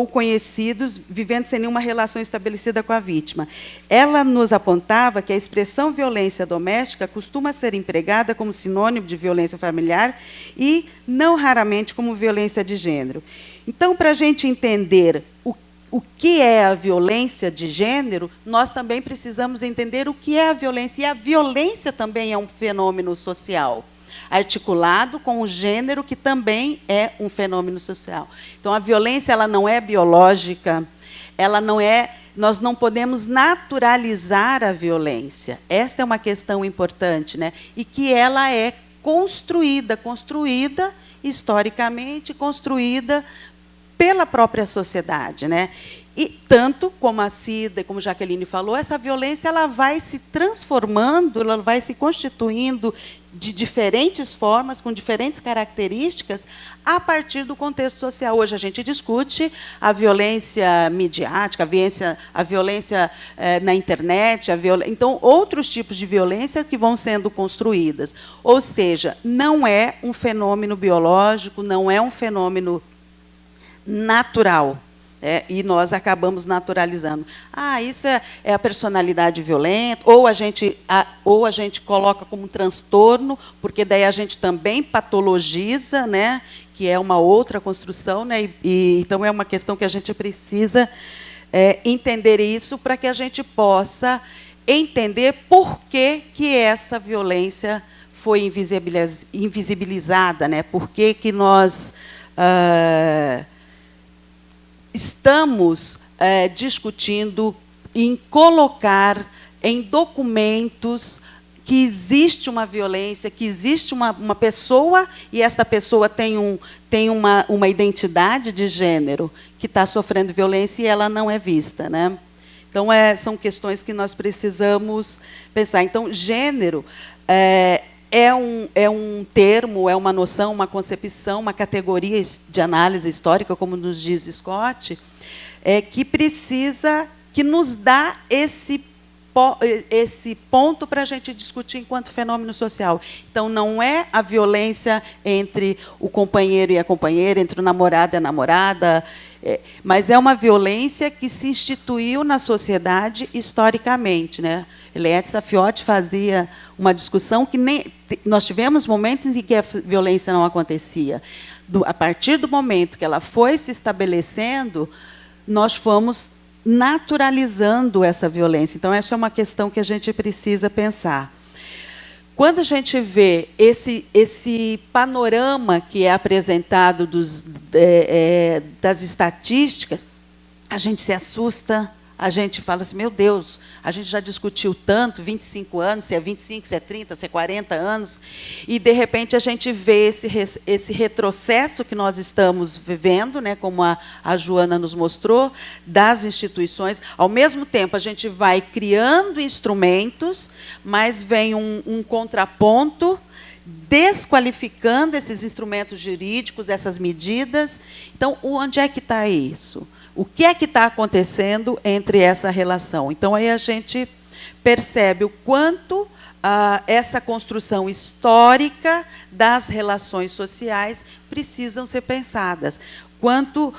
conhecidos, vivendo sem nenhuma relação estabelecida com a vítima. Ela nos apontava que a expressão violência doméstica costuma ser empregada como sinônimo de violência familiar e, não raramente, como violência de gênero. Então, para a gente entender o que é a violência de gênero, nós também precisamos entender o que é a violência. E a violência também é um fenômeno social, articulado com o gênero, que também é um fenômeno social. Então, a violência ela não é biológica, ela não é. Nós não podemos naturalizar a violência. Esta é uma questão importante, né? E que ela é construída historicamente, construída pela própria sociedade, né? E tanto como a Cida, como a Jaqueline falou, essa violência ela vai se transformando, ela vai se constituindo de diferentes formas, com diferentes características, a partir do contexto social. Hoje a gente discute a violência midiática, a violência na internet, então outros tipos de violência que vão sendo construídas. Ou seja, não é um fenômeno biológico, não é um fenômeno natural. E nós acabamos naturalizando. Isso é a personalidade violenta, ou a gente coloca como um transtorno, porque daí a gente também patologiza, né, que é uma outra construção, né, então é uma questão que a gente precisa entender isso para que a gente possa entender por que essa violência foi invisibilizada, né, por que nós estamos discutindo em colocar em documentos que existe uma violência, que existe uma pessoa, e esta pessoa tem uma identidade de gênero que está sofrendo violência e ela não é vista, né? Então, são questões que nós precisamos pensar. Então, gênero é um termo, é uma noção, uma concepção, uma categoria de análise histórica, como nos diz Scott, que nos dá esse ponto para a gente discutir enquanto fenômeno social. Então, não é a violência entre o companheiro e a companheira, entre o namorado e a namorada, mas é uma violência que se instituiu na sociedade historicamente, né? Eliette Saffioti fazia uma discussão que nós tivemos momentos em que a violência não acontecia. A partir do momento que ela foi se estabelecendo, nós fomos naturalizando essa violência. Então, essa é uma questão que a gente precisa pensar. quando a gente vê esse panorama que é apresentado das estatísticas, a gente se assusta, a gente fala assim, meu Deus, a gente já discutiu tanto, 25 anos, se é 25, se é 30, se é 40 anos, e, de repente, a gente vê esse retrocesso que nós estamos vivendo, né, como a Joana nos mostrou, das instituições. Ao mesmo tempo, a gente vai criando instrumentos, mas vem um contraponto, desqualificando esses instrumentos jurídicos, essas medidas. Então, onde é que está isso? O que é que está acontecendo entre essa relação? Então, aí a gente percebe o quanto essa construção histórica das relações sociais precisam ser pensadas. Quanto,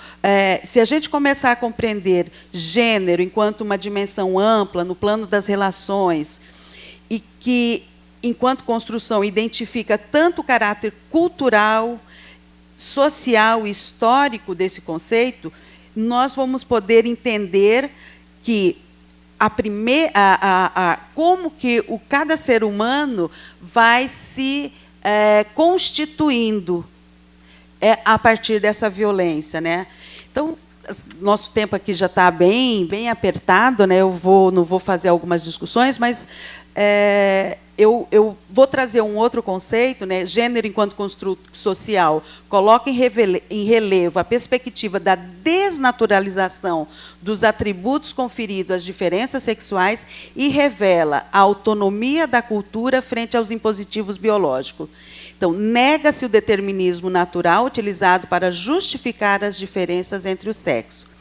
se a gente começar a compreender gênero enquanto uma dimensão ampla no plano das relações, e que, enquanto construção, identifica tanto o caráter cultural, social e histórico desse conceito, nós vamos poder entender que como que cada ser humano vai se constituindo a partir dessa violência, né? Então, nosso tempo aqui já está bem apertado, né? Não vou fazer algumas discussões, mas eu vou trazer um outro conceito, né? Gênero enquanto construto social, coloca em relevo a perspectiva da desnaturalização dos atributos conferidos às diferenças sexuais e revela a autonomia da cultura frente aos impositivos biológicos. Então, nega-se o determinismo natural utilizado para justificar as diferenças entre os sexos.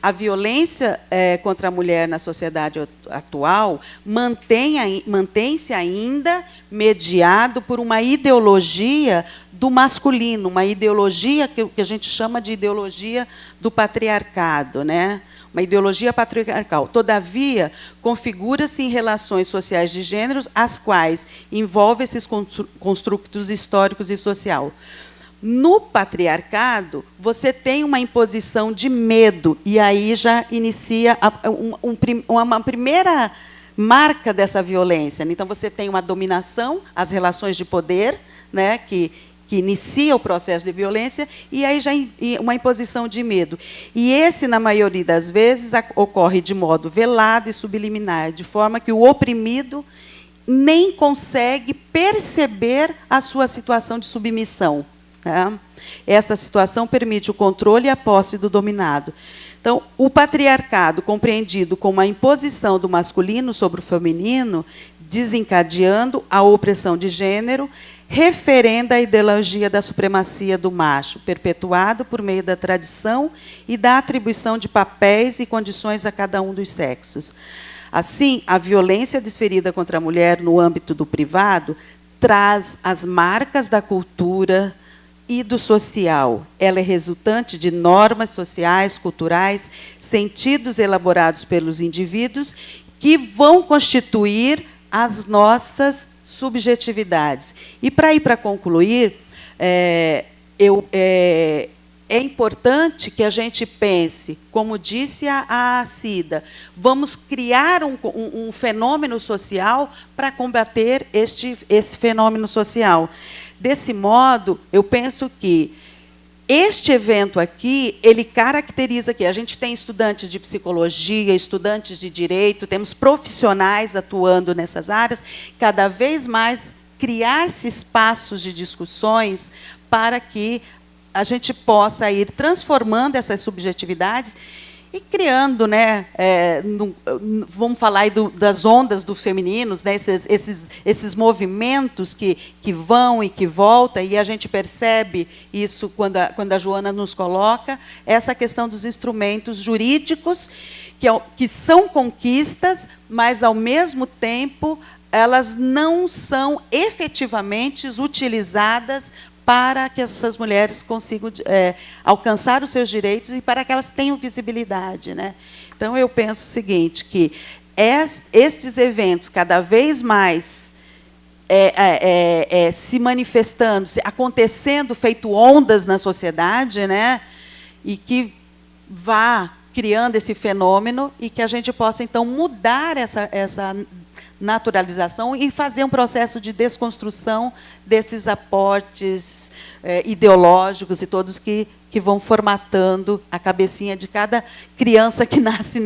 A violência contra a mulher na sociedade atual mantém-se ainda mediado por uma ideologia do masculino, uma ideologia que a gente chama de ideologia do patriarcado, né? Uma ideologia patriarcal. Todavia, configura-se em relações sociais de gêneros, as quais envolvem esses construtos históricos e social. No patriarcado, você tem uma imposição de medo, e aí já inicia uma primeira marca dessa violência. Então, você tem uma dominação, as relações de poder, né, que inicia o processo de violência, e aí já uma imposição de medo. E esse, na maioria das vezes, ocorre de modo velado e subliminar, de forma que o oprimido nem consegue perceber a sua situação de submissão. Esta situação permite o controle e a posse do dominado. Então, o patriarcado, compreendido como a imposição do masculino sobre o feminino, desencadeando a opressão de gênero, referenda a ideologia da supremacia do macho, perpetuado por meio da tradição e da atribuição de papéis e condições a cada um dos sexos. Assim, a violência desferida contra a mulher no âmbito do privado traz as marcas da cultura e do social. Ela é resultante de normas sociais, culturais, sentidos elaborados pelos indivíduos que vão constituir as nossas subjetividades. E, para concluir, é importante que a gente pense, como disse a Cida, vamos criar um fenômeno social para combater esse fenômeno social. Desse modo, eu penso que este evento aqui, ele caracteriza que a gente tem estudantes de psicologia, estudantes de direito, temos profissionais atuando nessas áreas, cada vez mais criar-se espaços de discussões para que a gente possa ir transformando essas subjetividades e criando, né, vamos falar aí das ondas dos femininos, né, esses movimentos que vão e que voltam, e a gente percebe isso quando a Joana nos coloca, essa questão dos instrumentos jurídicos, que são conquistas, mas, ao mesmo tempo, elas não são efetivamente utilizadas para que essas mulheres consigam alcançar os seus direitos e para que elas tenham visibilidade, né? Então, eu penso o seguinte, que estes eventos, cada vez mais se manifestando, acontecendo, feito ondas na sociedade, né? E que vá criando esse fenômeno e que a gente possa, então, mudar essa naturalização e fazer um processo de desconstrução desses aportes ideológicos e todos que vão formatando a cabecinha de cada criança que nasce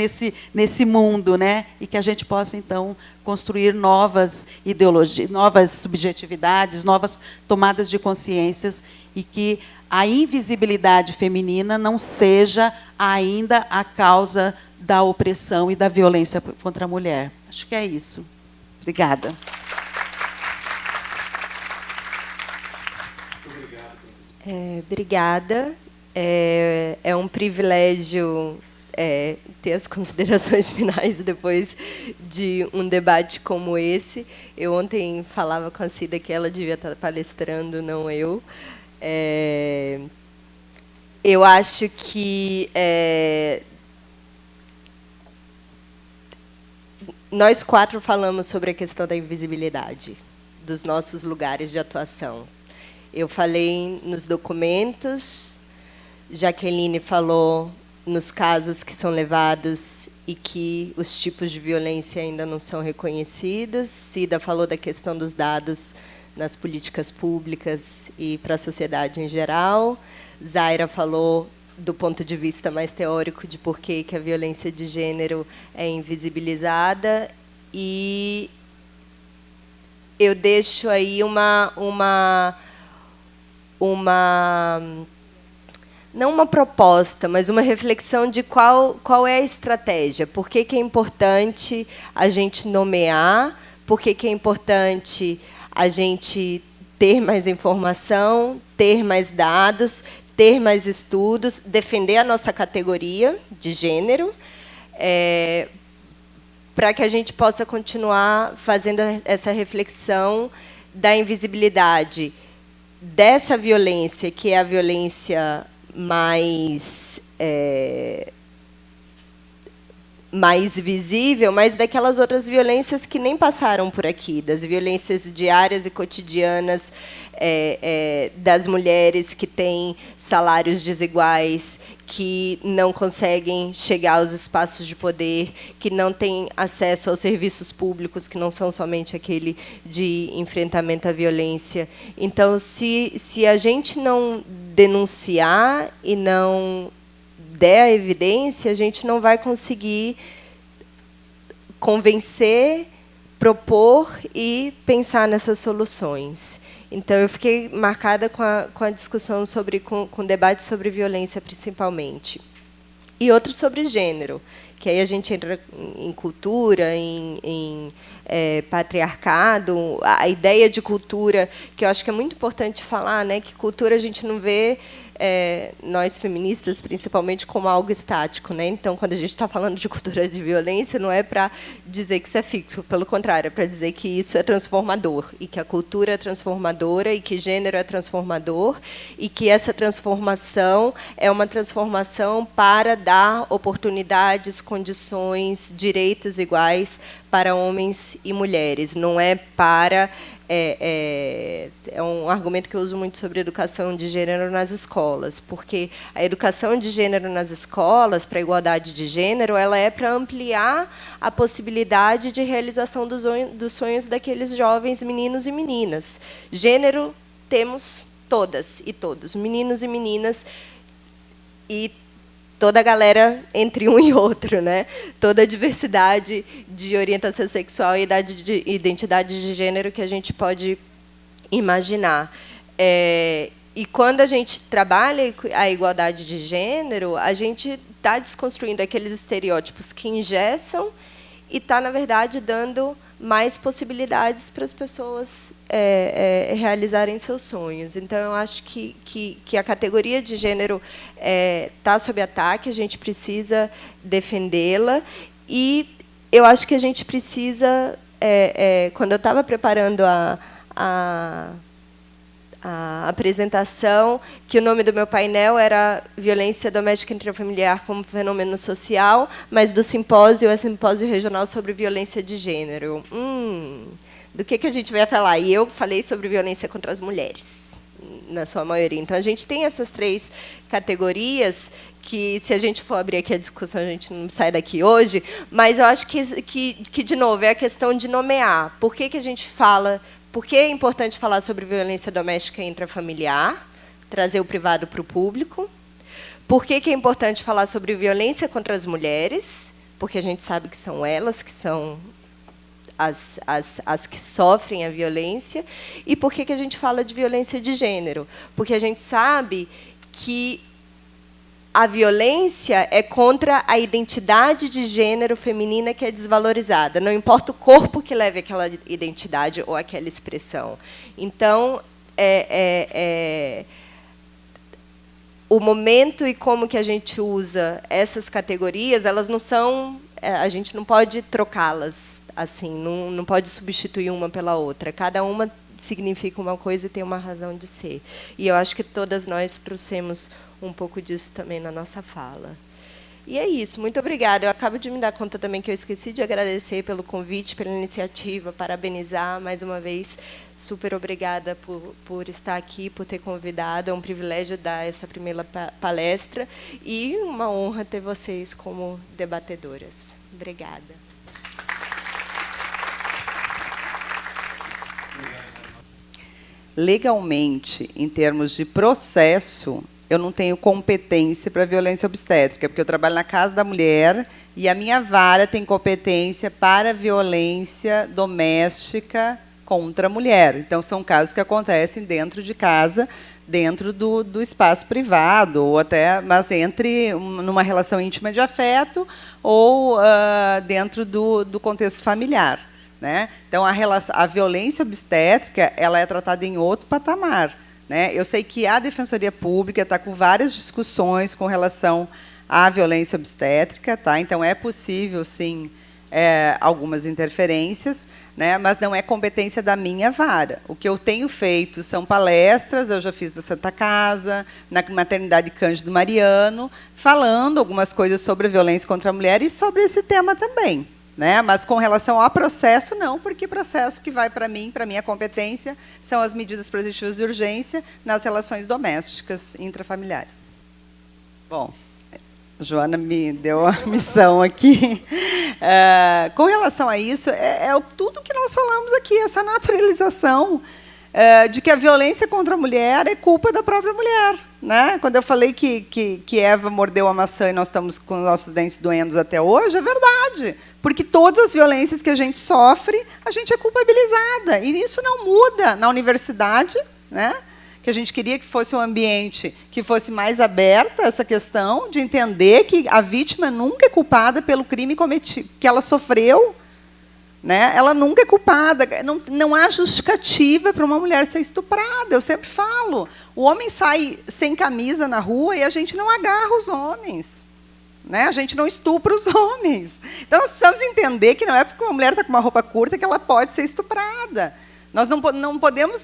nesse mundo, né? E que a gente possa, então, construir novas ideologias, novas subjetividades, novas tomadas de consciências, e que a invisibilidade feminina não seja ainda a causa da opressão e da violência contra a mulher. Acho que é isso. Obrigada. Obrigada. É um privilégio ter as considerações finais depois de um debate como esse. Eu ontem falava com a Cida que ela devia estar palestrando, não eu. Eu acho que nós quatro falamos sobre a questão da invisibilidade dos nossos lugares de atuação. Eu falei nos documentos, Jaqueline falou nos casos que são levados e que os tipos de violência ainda não são reconhecidos. Cida falou da questão dos dados nas políticas públicas e para a sociedade em geral. Zaira falou do ponto de vista mais teórico de por que a violência de gênero é invisibilizada. E eu deixo aí não uma proposta, mas uma reflexão de qual é a estratégia. Por que é importante a gente nomear? Por que é importante a gente ter mais informação, ter mais dados, ter mais estudos, defender a nossa categoria de gênero, para que a gente possa continuar fazendo essa reflexão da invisibilidade dessa violência, que é a violência mais visível, mas daquelas outras violências que nem passaram por aqui, das violências diárias e cotidianas das mulheres que têm salários desiguais, que não conseguem chegar aos espaços de poder, que não têm acesso aos serviços públicos, que não são somente aquele de enfrentamento à violência. Então, se a gente não denunciar e não der a evidência, a gente não vai conseguir convencer, propor e pensar nessas soluções. Então, eu fiquei marcada com a discussão com o debate sobre violência, principalmente. E outro sobre gênero, que aí a gente entra em cultura, em patriarcado, a ideia de cultura, que eu acho que é muito importante falar, né, que cultura a gente não vê, nós feministas, principalmente, como algo estático, né? Então, quando a gente está falando de cultura de violência, não é para dizer que isso é fixo, pelo contrário, é para dizer que isso é transformador, e que a cultura é transformadora, e que gênero é transformador, e que essa transformação é uma transformação para dar oportunidades, condições, direitos iguais para homens e mulheres. Não é para... É um argumento que eu uso muito sobre educação de gênero nas escolas, porque a educação de gênero nas escolas, para a igualdade de gênero, ela é para ampliar a possibilidade de realização dos sonhos daqueles jovens meninos e meninas. Gênero temos todas e todos, meninos e meninas, e toda a galera entre um e outro, né? Toda a diversidade de orientação sexual e de identidade de gênero que a gente pode imaginar. E quando a gente trabalha a igualdade de gênero, a gente está desconstruindo aqueles estereótipos que engessam e está, na verdade, dando mais possibilidades para as pessoas realizarem seus sonhos. Então, eu acho que a categoria de gênero está sob ataque, a gente precisa defendê-la, e eu acho que a gente precisa... quando eu estava preparando a apresentação, que o nome do meu painel era Violência Doméstica Intrafamiliar como Fenômeno Social, mas do simpósio é Simpósio Regional sobre Violência de Gênero. Do que a gente vai falar? E eu falei sobre violência contra as mulheres. na sua maioria. Então, a gente tem essas 3 categorias que, se a gente for abrir aqui a discussão, a gente não sai daqui hoje, mas eu acho que de novo, é a questão de nomear. Por que a gente fala... Por que é importante falar sobre violência doméstica intrafamiliar, trazer o privado para o público? Por que é importante falar sobre violência contra as mulheres? Porque a gente sabe que são elas que são as que sofrem a violência. E por que a gente fala de violência de gênero? Porque a gente sabe que a violência é contra a identidade de gênero feminina que é desvalorizada. Não importa o corpo que leve aquela identidade ou aquela expressão. Então, o momento e como que a gente usa essas categorias, elas não são... A gente não pode trocá-las assim, não pode substituir uma pela outra. Cada uma significa uma coisa e tem uma razão de ser. E eu acho que todas nós trouxemos um pouco disso também na nossa fala. E é isso, muito obrigada. Eu acabo de me dar conta também que eu esqueci de agradecer pelo convite, pela iniciativa, parabenizar mais uma vez. Super obrigada por estar aqui, por ter convidado. É um privilégio dar essa primeira palestra e uma honra ter vocês como debatedoras. Obrigada. Legalmente, em termos de processo, eu não tenho competência para violência obstétrica, porque eu trabalho na Casa da Mulher e a minha vara tem competência para violência doméstica contra a mulher. Então, são casos que acontecem dentro de casa, dentro do espaço privado, ou até, mas numa relação íntima de afeto ou dentro do contexto familiar. Né? Então, a violência obstétrica ela é tratada em outro patamar. Né? Eu sei que a Defensoria Pública está com várias discussões com relação à violência obstétrica, tá? Então, é possível, sim, algumas interferências, né? Mas não é competência da minha vara. O que eu tenho feito são palestras, eu já fiz na Santa Casa, na Maternidade Cândido Mariano, falando algumas coisas sobre a violência contra a mulher e sobre esse tema também. Né? Mas, com relação ao processo, não, porque processo que vai para mim, para minha competência, são as medidas protetivas de urgência nas relações domésticas intrafamiliares. Bom, a Joana me deu a missão aqui. Com relação a isso, tudo que nós falamos aqui, essa naturalização de que a violência contra a mulher é culpa da própria mulher. Né? Quando eu falei que Eva mordeu a maçã e nós estamos com os nossos dentes doendo até hoje, é verdade. Porque todas as violências que a gente sofre, a gente é culpabilizada. E isso não muda na universidade, né? Que a gente queria que fosse um ambiente que fosse mais aberto a essa questão de entender que a vítima nunca é culpada pelo crime cometido, que ela sofreu. Né? Ela nunca é culpada. Não há justificativa para uma mulher ser estuprada. Eu sempre falo. O homem sai sem camisa na rua e a gente não agarra os homens. Né? A gente não estupra os homens. Então, nós precisamos entender que não é porque uma mulher está com uma roupa curta que ela pode ser estuprada. Nós não podemos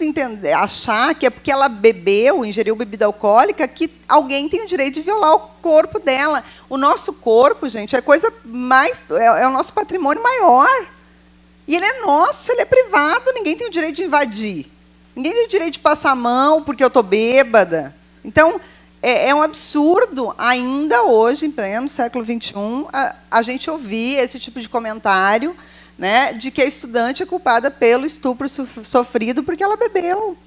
achar que é porque ela bebeu, ingeriu bebida alcoólica, que alguém tem o direito de violar o corpo dela. O nosso corpo, gente, é coisa mais, é o nosso patrimônio maior. E ele é nosso, ele é privado, ninguém tem o direito de invadir. Ninguém tem o direito de passar a mão porque eu estou bêbada. Então, é um absurdo, ainda hoje, em pleno século XXI, a gente ouvir esse tipo de comentário, né, de que a estudante é culpada pelo estupro sofrido porque ela bebeu.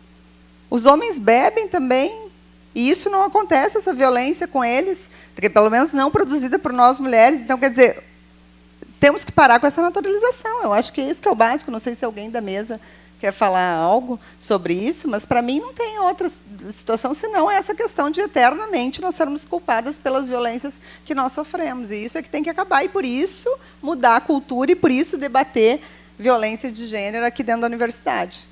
Os homens bebem também, e isso não acontece, essa violência com eles, porque pelo menos não produzida por nós mulheres. Então, quer dizer, temos que parar com essa naturalização. Eu acho que isso que é o básico. Não sei se alguém da mesa quer falar algo sobre isso, mas, para mim, não tem outra situação senão essa questão de, eternamente, nós sermos culpadas pelas violências que nós sofremos. E isso é que tem que acabar. E, por isso, mudar a cultura e, por isso, debater violência de gênero aqui dentro da universidade.